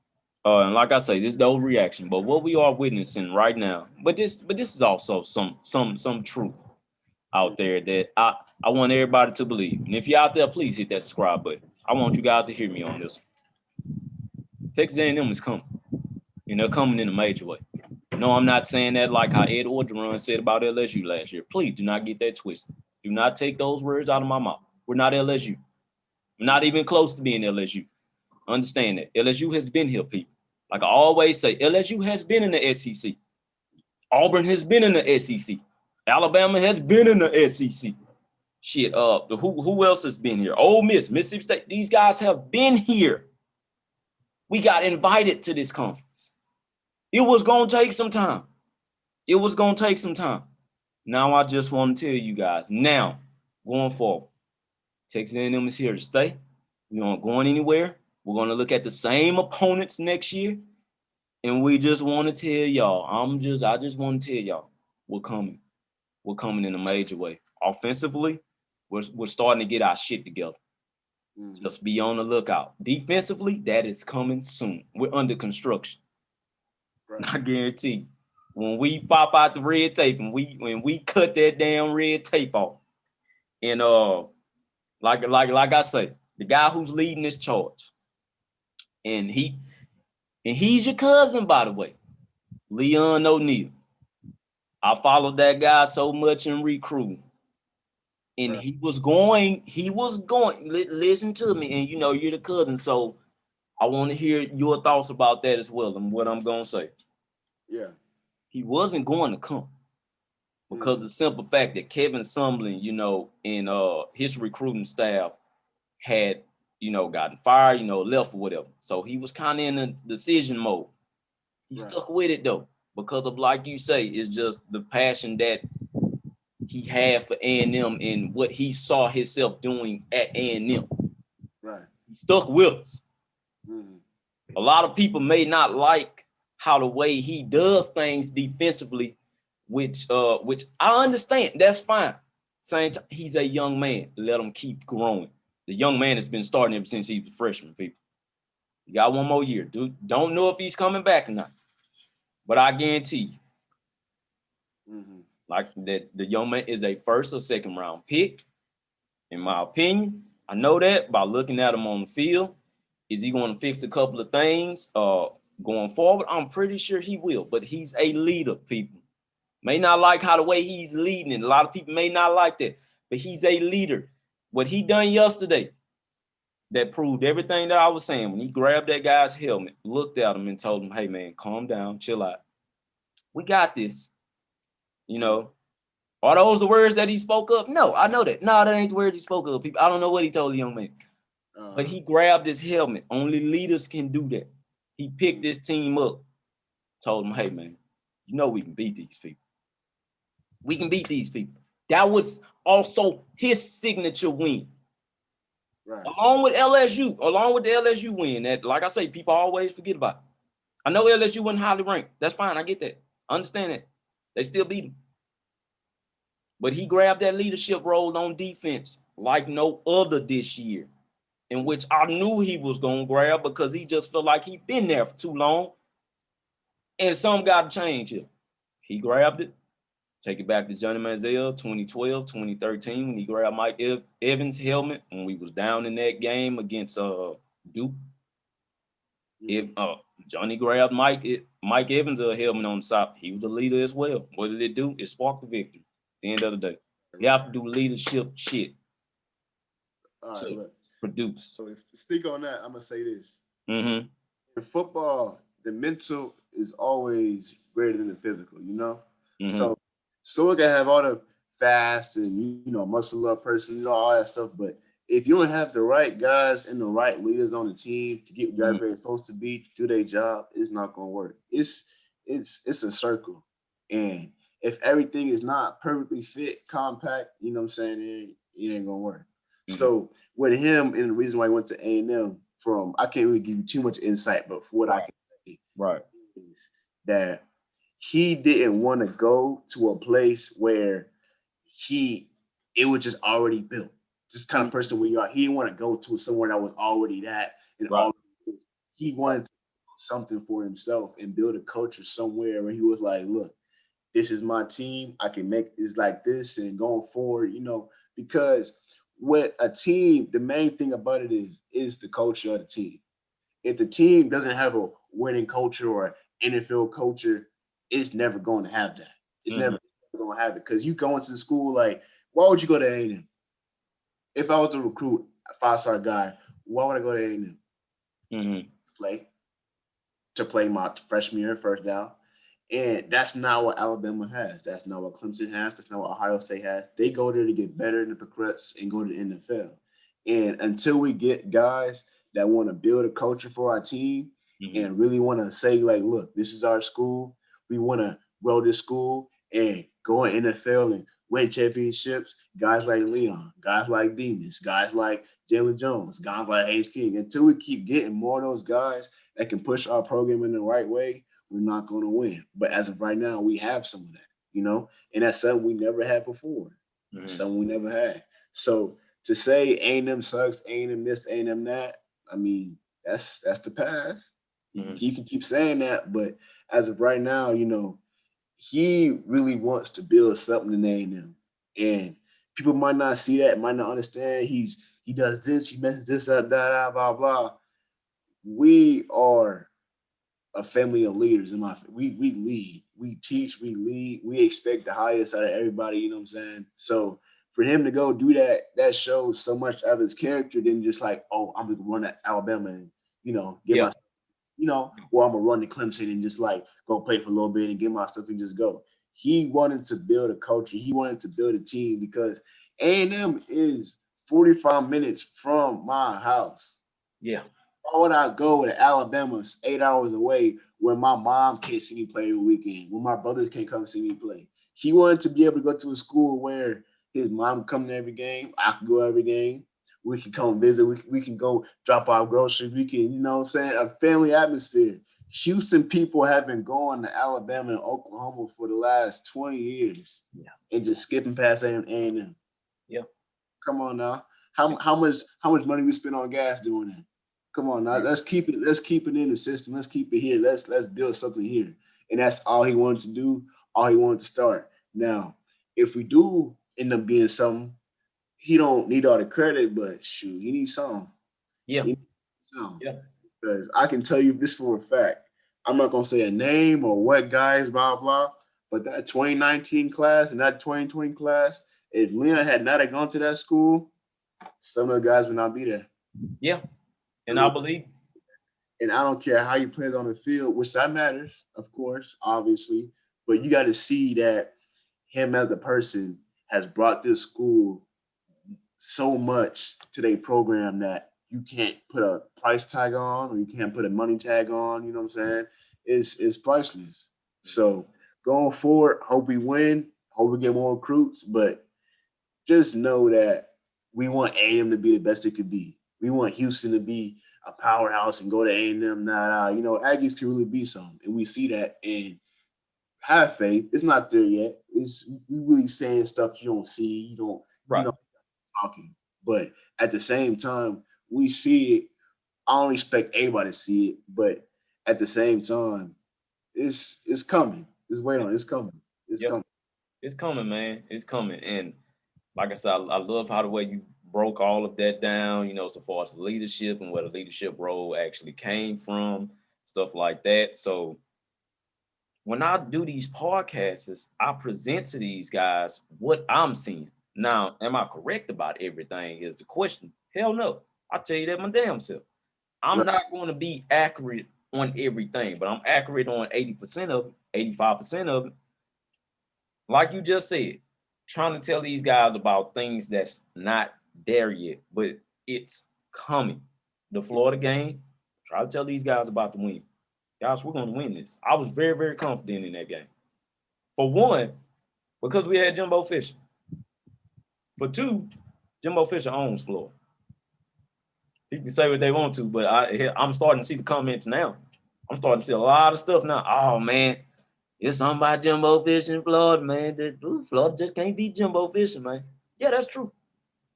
and like I say, this is the overreaction, but what we are witnessing right now, but this is also some truth gonna, out there that I want everybody to believe. And if you're out there, please hit that subscribe button. I want you guys to hear me on this. Texas A&M is coming, and they're coming in a major way. No, I'm not saying that like how Ed Orgeron said about LSU last year. Please do not get that twisted. Do not take those words out of my mouth. We're not LSU. We're not even close to being LSU. Understand that. LSU has been here, people. Like I always say, LSU has been in the SEC. Auburn has been in the SEC. Alabama has been in the SEC. Shit, who else has been here? Ole Miss, Mississippi State. These guys have been here. We got invited to this conference. It was gonna take some time. It was gonna take some time. Now I just want to tell you guys. Now, going forward, Texas A&M is here to stay. We aren't going anywhere. We're gonna look at the same opponents next year, and we just want to tell y'all. I just want to tell y'all, we're coming. We're coming in a major way. Offensively, we're starting to get our shit together. mm-hmm. Just be on the lookout. Defensively, that is coming soon. We're under construction. Right. I guarantee you. When we pop out the red tape and when we cut that damn red tape off, and like I say, the guy who's leading this charge, and he's your cousin, by the way, Leon O'Neal. I followed that guy so much in recruiting. And Right. listen to me, and you know, you're the cousin, so I want to hear your thoughts about that as well, and what I'm gonna say. Yeah. He wasn't going to come because Mm-hmm. the simple fact that Kevin Sumlin, you know, and his recruiting staff had, you know, gotten fired, you know, left or whatever. So he was kind of in a decision mode. He Right. stuck with it though, because of, like you say, it's just the passion that he had for A&M and what he saw himself doing at A&M. Right. He stuck with us. Mm-hmm. A lot of people may not like how the way he does things defensively, which I understand. That's fine. Same time, he's a young man. Let him keep growing. The young man has been starting ever since he was a freshman, people. You got one more year, dude. Don't know if he's coming back or not. But I guarantee you, like that the young man is a first or second round pick, in my opinion. I know that by looking at him on the field. Is he going to fix a couple of things going forward? I'm pretty sure he will, but he's a leader, people. May not like how the way he's leading, and a lot of people may not like that, but he's a leader. What he done yesterday, that proved everything that I was saying. When he grabbed that guy's helmet, looked at him and told him, hey, man, calm down, chill out. We got this. You know, are those the words that he spoke of? No, I know that. No, that ain't the words he spoke of, people. I don't know what he told the young man. But he grabbed his helmet. Only leaders can do that. He picked his team up, told him, hey, man, you know we can beat these people. We can beat these people. That was also his signature win. Right. Along with LSU, along with the LSU win that, like I say, people always forget about. I know LSU wasn't highly ranked. That's fine. I get that. I understand that. They still beat him. But he grabbed that leadership role on defense like no other this year, in which I knew he was going to grab because he just felt like he'd been there for too long. And some got to change here. He grabbed it. Take it back to Johnny Manziel, 2012, 2013, when he grabbed Mike Evans' helmet when we was down in that game against Duke. If Johnny grabbed Mike Evans' helmet on the side, he was the leader as well. What did it do? It sparked the victory. At the end of the day, you have to do leadership shit to produce. So speak on that. I'm gonna say this. In football, the mental is always greater than the physical. You know, so someone can have all the fast and muscle up person, all that stuff, but if you don't have the right guys and the right leaders on the team to get guys where they're supposed to be to do their job, it's not gonna work. It's a circle, and if everything is not perfectly fit, compact, you know what I'm saying, it ain't gonna work. So with him, and the reason why he went to A&M, I can't really give you too much insight, but for what I can say, is that he didn't want to go to a place where it was just already built. Just kind of person where you are. He didn't want to go to somewhere that was already that. And he wanted to do something for himself and build a culture somewhere where he was like, look, this is my team. I can make this like this and going forward, because with a team, the main thing about it is the culture of the team. If the team doesn't have a winning culture or NFL culture, it's never going to have that. It's never going to have it, because you go into the school like, why would you go to A&M? If I was to recruit a 5-star guy, why would I go to A&M? To play my freshman year first down. And that's not what Alabama has. That's not what Clemson has. That's not what Ohio State has. They go there to get better and progress and go to the NFL. And until we get guys that want to build a culture for our team and really want to say, like, look, this is our school. We want to grow this school and go in NFL and win championships. Guys like Leon, guys like Demas, guys like Jalen Jones, guys like Hayes King. Until we keep getting more of those guys that can push our program in the right way, we're not going to win. But as of right now, we have some of that, and that's something we never had before. Something we never had. So to say A&M sucks, A&M this, A&M that, I mean, that's the past. You can keep saying that, but as of right now, he really wants to build something in A&M. And people might not see that, might not understand. He does this, he messes this up, blah, blah, blah. We are a family of leaders. We lead, we teach, we lead, we expect the highest out of everybody, you know what I'm saying? So for him to go do that, that shows so much of his character than just like, oh, I'm gonna run at Alabama and, get my, or I'm gonna run to Clemson and just like go play for a little bit and get my stuff and just go. He wanted to build a culture. He wanted to build a team because A&M is 45 minutes from my house. Yeah. Why would I go to Alabama 8 hours away when my mom can't see me play every weekend, when my brothers can't come see me play? He wanted to be able to go to a school where his mom come to every game, I could go every game, We can come visit. We can go drop off groceries. We can, you know what I'm saying, a family atmosphere. Houston people have been going to Alabama and Oklahoma for the last 20 years Yeah. and just skipping past A&M. Yeah. Come on now. How much money we spend on gas doing that? Come on now. Let's keep it in the system. Let's keep it here. Let's build something here. And that's all he wanted to do, all he wanted to start. Now, if we do end up being something, he don't need all the credit, but shoot, he needs some. Yeah. He needs some. Yeah. Because I can tell you this for a fact. I'm not gonna say a name or what guys, blah blah. But that 2019 class and that 2020 class, if Leon had not have gone to that school, some of the guys would not be there. Yeah. And I believe. And I don't care how you play on the field, which that matters, of course, obviously. But you got to see that him as a person has brought this school so much to their program that you can't put a price tag on or you can't put a money tag on. You know what I'm saying? It's priceless. So going forward, hope we win, hope we get more recruits, but just know that we want A&M to be the best it could be. We want Houston to be a powerhouse and go to A&M. You know, Aggies can really be something, and we see that. And have faith. It's not there yet. It's we really saying stuff you don't see. You Right. don't talking. But at the same time, we see it. I don't expect everybody to see it, but at the same time, it's coming. Just wait on it. It's coming. It's Yep. coming. It's coming, man. It's coming. And like I said, I love how the way you broke all of that down, you know, so far as the leadership and where the leadership role actually came from, stuff like that. So when I do these podcasts, I present to these guys what I'm seeing. Now, am I correct about everything? Is the question. Hell no. I tell you that my damn self. I'm Right. not going to be accurate on everything, but I'm accurate on 80% of it, 85% of it. Like you just said, trying to tell these guys about things that's not there yet, but it's coming. The Florida game, try to tell these guys about the win. Guys, we're going to win this. I was very, very confident in that game. For one, because we had Jimbo Fisher. For two, Jimbo Fisher owns Florida. People can say what they want to, but I'm starting to see the comments now. I'm starting to see a lot of stuff now. Oh, man, it's something about Jimbo Fisher in Florida, man. Florida just can't beat Jimbo Fisher, man. Yeah, that's true.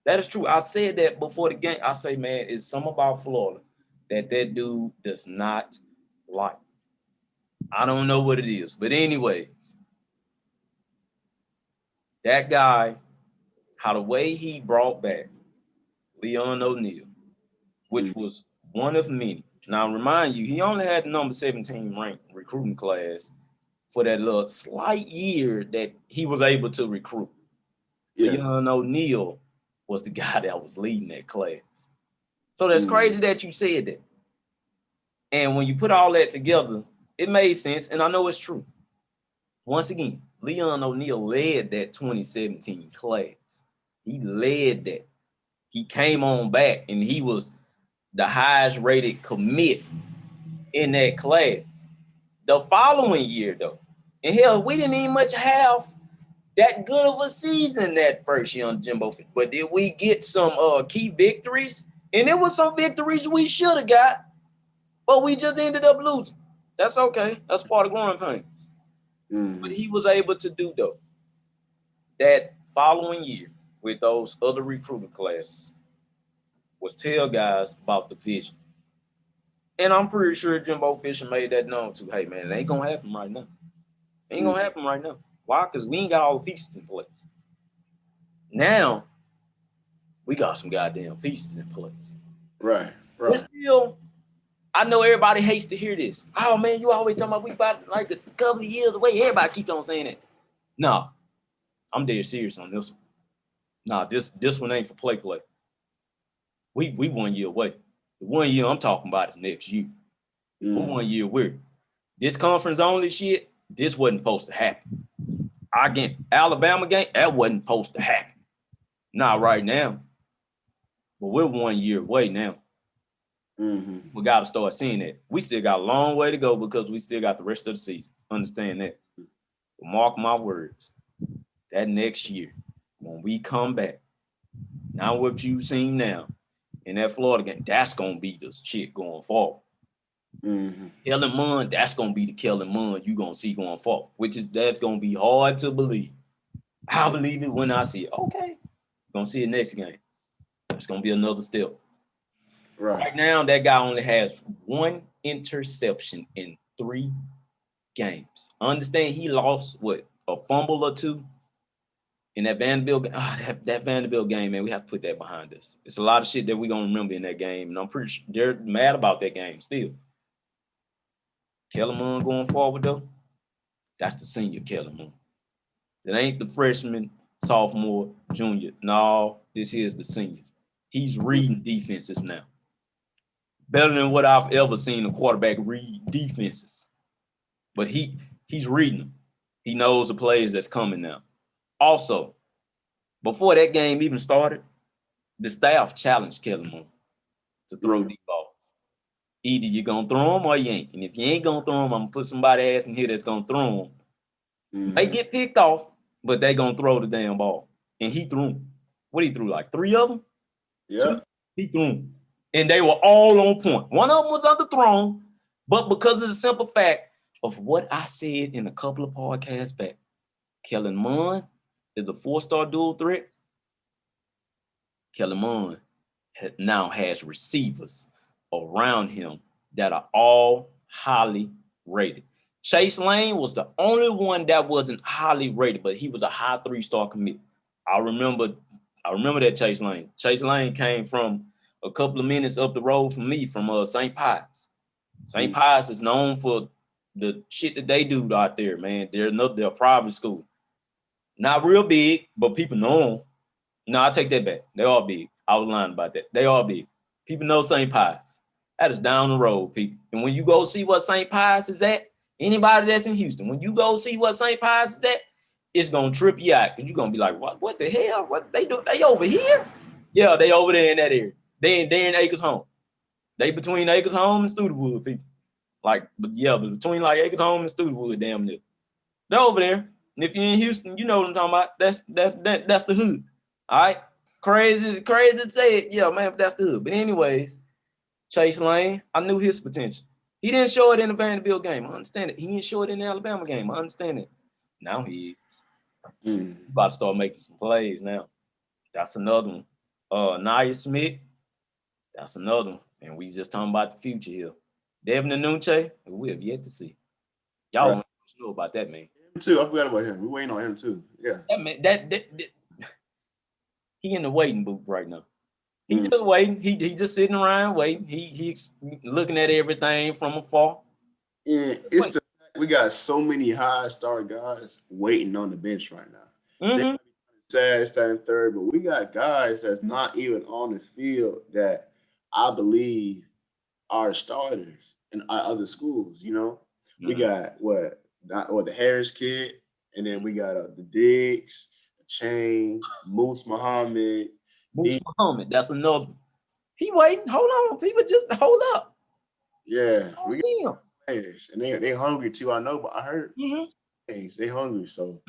That is true. I said that before the game. I say, man, it's something about Florida that dude does not like. I don't know what it is. But anyways, that guy, how the way he brought back Leon O'Neal, which was one of many. Now, remind you, he only had the number 17 ranked recruiting class for that little slight year that he was able to recruit. Yeah. Leon O'Neal was the guy that was leading that class. So that's crazy that you said that. And when you put all that together, it made sense, and I know it's true. Once again, Leon O'Neal led that 2017 class. He led that. He came on back, and he was the highest rated commit in that class. The following year, though, and hell, we didn't even much have that good of a season that first year on Jimbo Fisher. But did we get some key victories? And it was some victories we should have got, but we just ended up losing. That's okay. That's part of growing pains. But he was able to do, though, that following year with those other recruiting classes was tell guys about the vision. And I'm pretty sure Jimbo Fisher made that known too. Hey, man, it ain't going to happen right now. It ain't going to happen right now. Why? Because we ain't got all the pieces in place. Now, we got some goddamn pieces in place. Right. But still, I know everybody hates to hear this. Oh, man, you always talking about we about like this couple of years away. Everybody keeps on saying it. No, I'm dead serious on this one. Nah, this one ain't for play. We 1 year away. The 1 year I'm talking about is next year. We're 1 year away. This conference only shit, this wasn't supposed to happen. Alabama game, that wasn't supposed to happen. Not right now. But we're 1 year away now. We got to start seeing that. We still got a long way to go because we still got the rest of the season. Understand that. But mark my words, that next year, when we come back, not what you've seen now, in that Florida game, that's gonna be the shit going forward. Mm-hmm. Kellen Mond, that's gonna be the Kellen Mond you gonna see going forward, that's gonna be hard to believe. I believe it when I see it. Okay, gonna see it next game. It's gonna be another step. Right now, that guy only has 1 interception in 3 games. I understand he lost a fumble or 2 in that Vanderbilt. That Vanderbilt game, man, we have to put that behind us. It's a lot of shit that we gonna remember in that game, and I'm pretty sure they're mad about that game still. Kellen Mond going forward though, that's the senior Kellen Mond. It ain't the freshman, sophomore, junior. No, this is the senior. He's reading defenses now. Better than what I've ever seen a quarterback read defenses. But he's reading them. He knows the plays that's coming now. Also, before that game even started, the staff challenged Kellen Mond to throw deep balls. Either you're going to throw them or you ain't. And if you ain't going to throw them, I'm going to put somebody ass in here that's going to throw them. They get picked off, but they going to throw the damn ball. And he threw them. What he threw, like 3 of them? Yeah. 2? He threw them. And they were all on point. One of them was underthrown, but because of the simple fact of what I said in a couple of podcasts back, Kellen Mond is a 4-star dual threat. Kellen Mond now has receivers around him that are all highly rated. Chase Lane was the only one that wasn't highly rated, but he was a high 3-star commit. I remember that Chase Lane. Chase Lane came from a couple of minutes up the road from me, from St. Pius. St. Pius is known for the shit that they do out there, man. They're a private school. Not real big, but people know them. No, I take that back. They all big. I was lying about that. They all big. People know St. Pius. That is down the road, people. And when you go see what St. Pius is at, anybody that's in Houston, when you go see what St. Pius is at, it's gonna trip you out. And you're gonna be like, what the hell? What they do? They over here? Yeah, they over there in that area. They're in Acres Home. They between Acres Home and Studewood, people. But between like Acres Home and Studewood, damn near. They're over there. And if you're in Houston, you know what I'm talking about. That's the hood. All right. Crazy to say it. Yeah, man, that's the hood. But anyways, Chase Lane, I knew his potential. He didn't show it in the Vanderbilt game. I understand it. He didn't show it in the Alabama game. I understand it. Now he is. About to start making some plays now. That's another one. Nia Smith, that's another one. And we just talking about the future here. Devin Anunche, we have yet to see. Y'all don't know about that, man. Him too. I forgot about him. We're waiting on him too. Yeah. That man, that he in the waiting booth right now. He just waiting. He just sitting around waiting. He looking at everything from afar. Yeah, it's we got so many high-star guys waiting on the bench right now. Mm-hmm. Sad, starting third, but we got guys that's not even on the field that I believe are starters in other schools. You know, we got the Harris kid, and then we got the Diggs, Chain, Moose Muhammad. Muhammad, that's another. He waiting. Hold on, people, just hold up. Yeah, we see him. Players, and they hungry too. I know, but I heard they hungry. So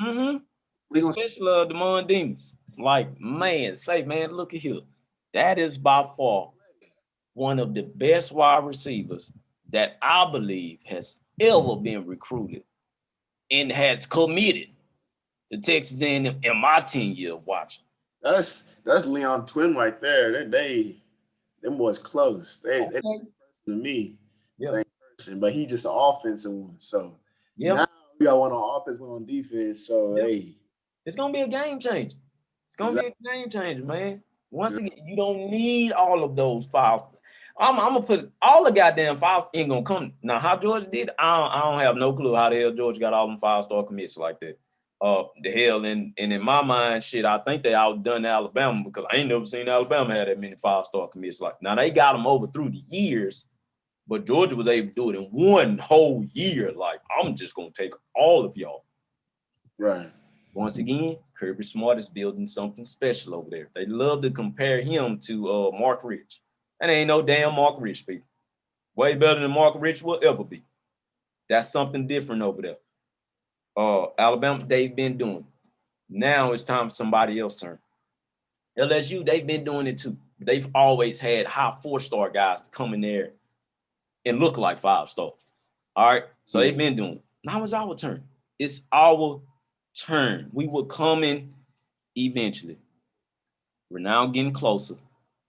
especially the Mon Demons. Like, man, look at here. That is by far one of the best wide receivers that I believe has ever been recruited and has committed to Texas A&M in my 10 year of watching. That's Leon Twin right there. Them boys close. They to me, same person, but he just an offensive one. So now we got one on offense, one on defense. So it's gonna be a game changer. It's gonna be a game changer, man. Once again, you don't need all of those files. I'm gonna put all the goddamn files ain't gonna come. Now, how Georgia did, I don't have no clue how the hell Georgia got all them 5-star commits like that. The hell, and in my mind, shit, I think they outdone Alabama because I ain't never seen Alabama have that many 5-star commits. Like, now they got them over through the years, but Georgia was able to do it in one whole year. Like, I'm just gonna take all of y'all. Right. Once again, Kirby Smart is building something special over there. They love to compare him to Mark Rich. And ain't no damn Mark Rich, people. Way better than Mark Rich will ever be. That's something different over there. Alabama, they've been doing it. Now it's time for somebody else's turn. LSU, they've been doing it too. they've always had high 4-star guys to come in there and look like 5 stars. All right. So they've been doing it. Now it's our turn. It's our turn. We were coming eventually. We're now getting closer,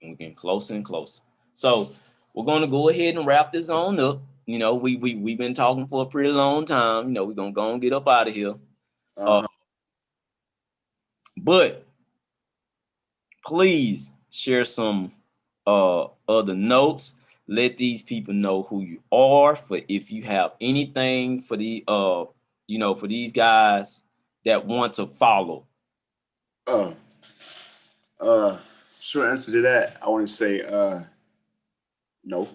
and we're getting closer and closer. So we're gonna go ahead and wrap this on up. You know, we've been talking for a pretty long time. You know, we're gonna go and get up out of here. But please share some other notes. Let these people know who you are. For if you have anything for the for these guys that want to follow. Oh, short answer to that, I want to say no.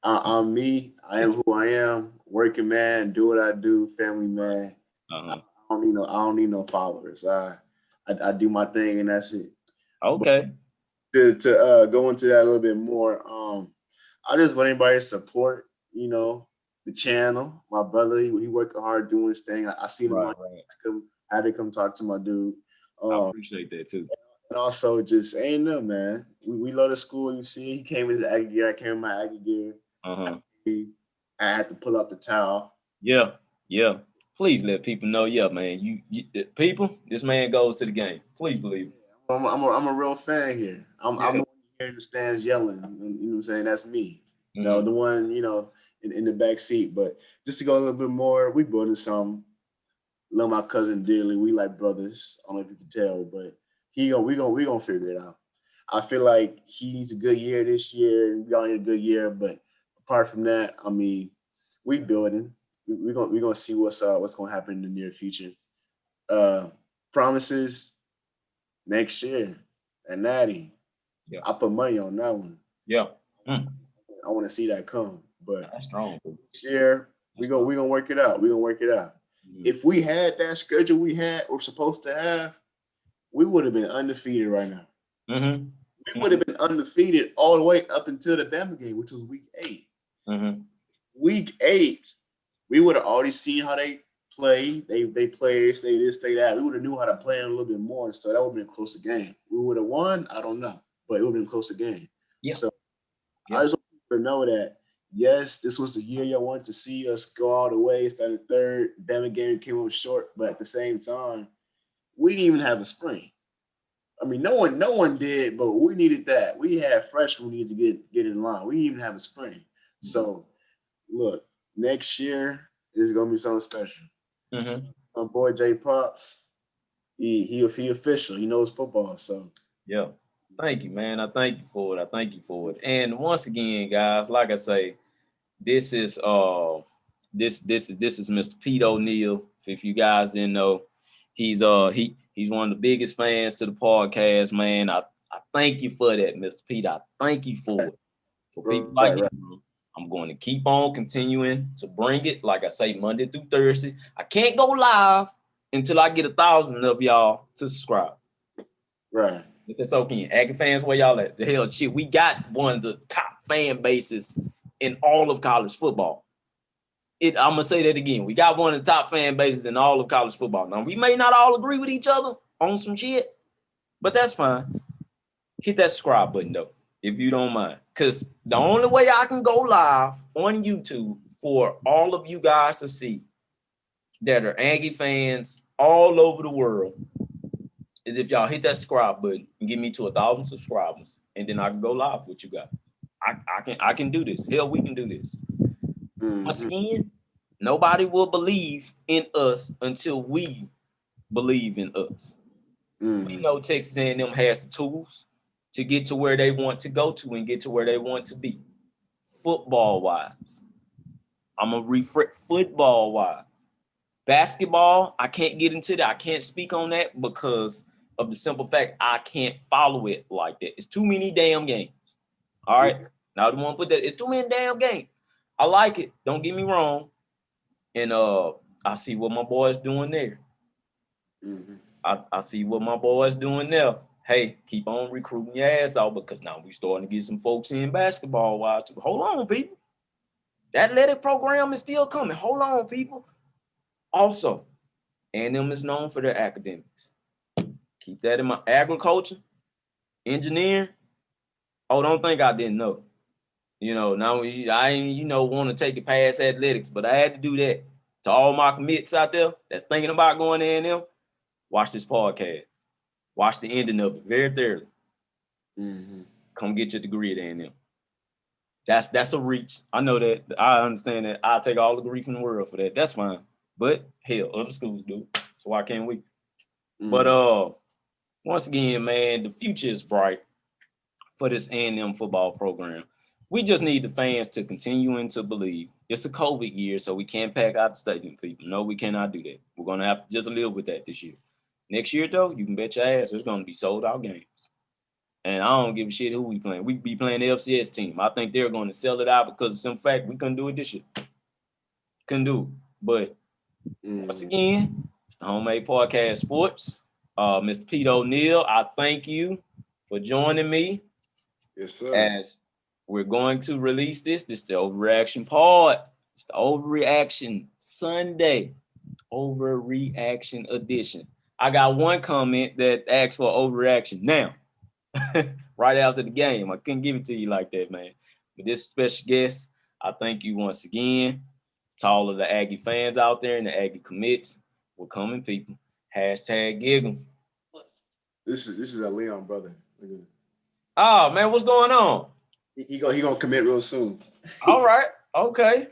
I'm me. I am who I am. Working man, do what I do. Family man. I don't need no followers. I do my thing and that's it. Okay. But to go into that a little bit more, I just want anybody to support, the channel. My brother, he working hard doing his thing. I see him. Right. I had to come talk to my dude. I appreciate that too. And also just A&M, man. We love the school. You see, he came in his Aggie gear. I came in my Aggie gear. I had to pull up the towel. Yeah. Please let people know. Yeah, man. You people, this man goes to the game. Please believe it. I'm a real fan here. I'm the one here in the stands yelling. You know what I'm saying? That's me. The one, in the back seat. But just to go a little bit more, we building something. Love my cousin dearly. We like brothers. I don't know if you can tell, but we gonna figure it out. I feel like he needs a good year this year. We all need a good year, but apart from that, I mean, we building. We gonna see what's gonna happen in the near future. Promises next year at Natty. Yeah. I put money on that one. Yeah. I want to see that come. But that's strong. This year we gonna work it out. If we had that schedule we were supposed to have, we would have been undefeated right now. We would have been undefeated all the way up until the Bama game, which was week 8. Week 8, we would have already seen how they play. They play, they this, they that. We would have knew how to play them a little bit more. So that would have been a closer game. We would have won, I don't know, but it would have been a closer game. Yeah. So I just want people to know that, yes, this was the year y'all wanted to see us go all the way, started third. Bama game came up short, but at the same time, we didn't even have a spring. I mean, no one did, but we needed that. We had freshmen we needed to get in line. We didn't even have a spring. So, look, next year is gonna be something special. My boy Jay Pops, he official. He knows football. So yeah, thank you, man. I thank you for it. And once again, guys, like I say, this is Mr. Pete O'Neal. If you guys didn't know, he's one of the biggest fans to the podcast, man. I thank you for that, Mr. Pete. I thank you for it. For people like him, I'm going to keep on continuing to bring it. Like I say, Monday through Thursday. I can't go live until I get 1,000 of y'all to subscribe. Right. If that's okay. Aggie fans, where y'all at? The hell, shit, we got one of the top fan bases in all of college football. I'm going to say that again. We got one of the top fan bases in all of college football. Now, we may not all agree with each other on some shit, but that's fine. Hit that subscribe button, though, if you don't mind. Because the only way I can go live on YouTube for all of you guys to see that are Aggie fans all over the world is if y'all hit that subscribe button and get me to 1,000 subscribers, and then I can go live with you guys. I can do this. Hell, we can do this. Once again, nobody will believe in us until we believe in us. We know Texas A&M has the tools to get to where they want to go to and get to where they want to be. Football-wise. I'm going to refresh football-wise. Basketball, I can't get into that. I can't speak on that because of the simple fact I can't follow it like that. It's too many damn games. All right? Now, I don't want to put that. It's too many damn games. I like it. Don't get me wrong. And I see what my boys doing there. I see what my boys doing there. Hey, keep on recruiting your ass out because now we starting to get some folks in basketball-wise. Hold on, people. That athletic program is still coming. Hold on, people. Also, A&M is known for their academics. Keep that in my agriculture, engineering, Oh, don't think I didn't know. Now I ain't, want to take it past athletics, but I had to do that. To all my commits out there that's thinking about going to A&M, watch this podcast. Watch the ending of it very thoroughly. Mm-hmm. Come get your degree at A&M. That's a reach. I know that. I understand that. I'll take all the grief in the world for that. That's fine. But hell, other schools do. So why can't we? Mm-hmm. But once again, man, the future is bright for this A&M football program. We just need the fans to continue to believe. It's a COVID year, so we can't pack out the stadium, people. No, we cannot do that. We're gonna have to just live with that this year. Next year, though, you can bet your ass it's gonna be sold out games. And I don't give a shit who we playing. We be playing the FCS team. I think they're going to sell it out because of some fact we couldn't do it this year. Couldn't do it. But once again, it's the Homemade Podcast Sports. Mr. Pete O'Neill, I thank you for joining me. Yes, sir. As we're going to release this. This is the Overreaction Pod. It's the Overreaction Sunday. Overreaction edition. I got one comment that asked for overreaction now. Right after the game. I couldn't give it to you like that, man. But this special guest, I thank you once again. To all of the Aggie fans out there and the Aggie commits. We're coming, people. Hashtag giggle. This is a Leon brother. Oh, man, what's going on? He gonna commit real soon. All right. Okay.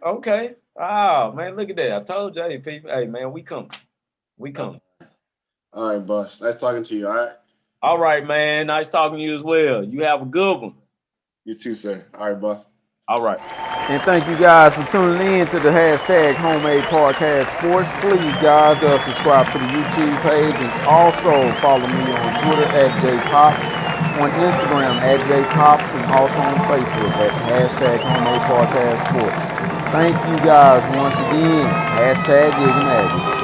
Oh, man, look at that. I told you, hey, people. Hey, man, we coming. All right, boss. Nice talking to you, all right? All right, man. Nice talking to you as well. You have a good one. You too, sir. All right, boss. All right. And thank you guys for tuning in to the hashtag Homemade Podcast Sports. Please, guys, subscribe to the YouTube page and also follow me on Twitter at JPops, on Instagram at JPops, and also on Facebook at hashtag Homemade Podcast Sports. Thank you guys once again. Hashtag Giving Aggies.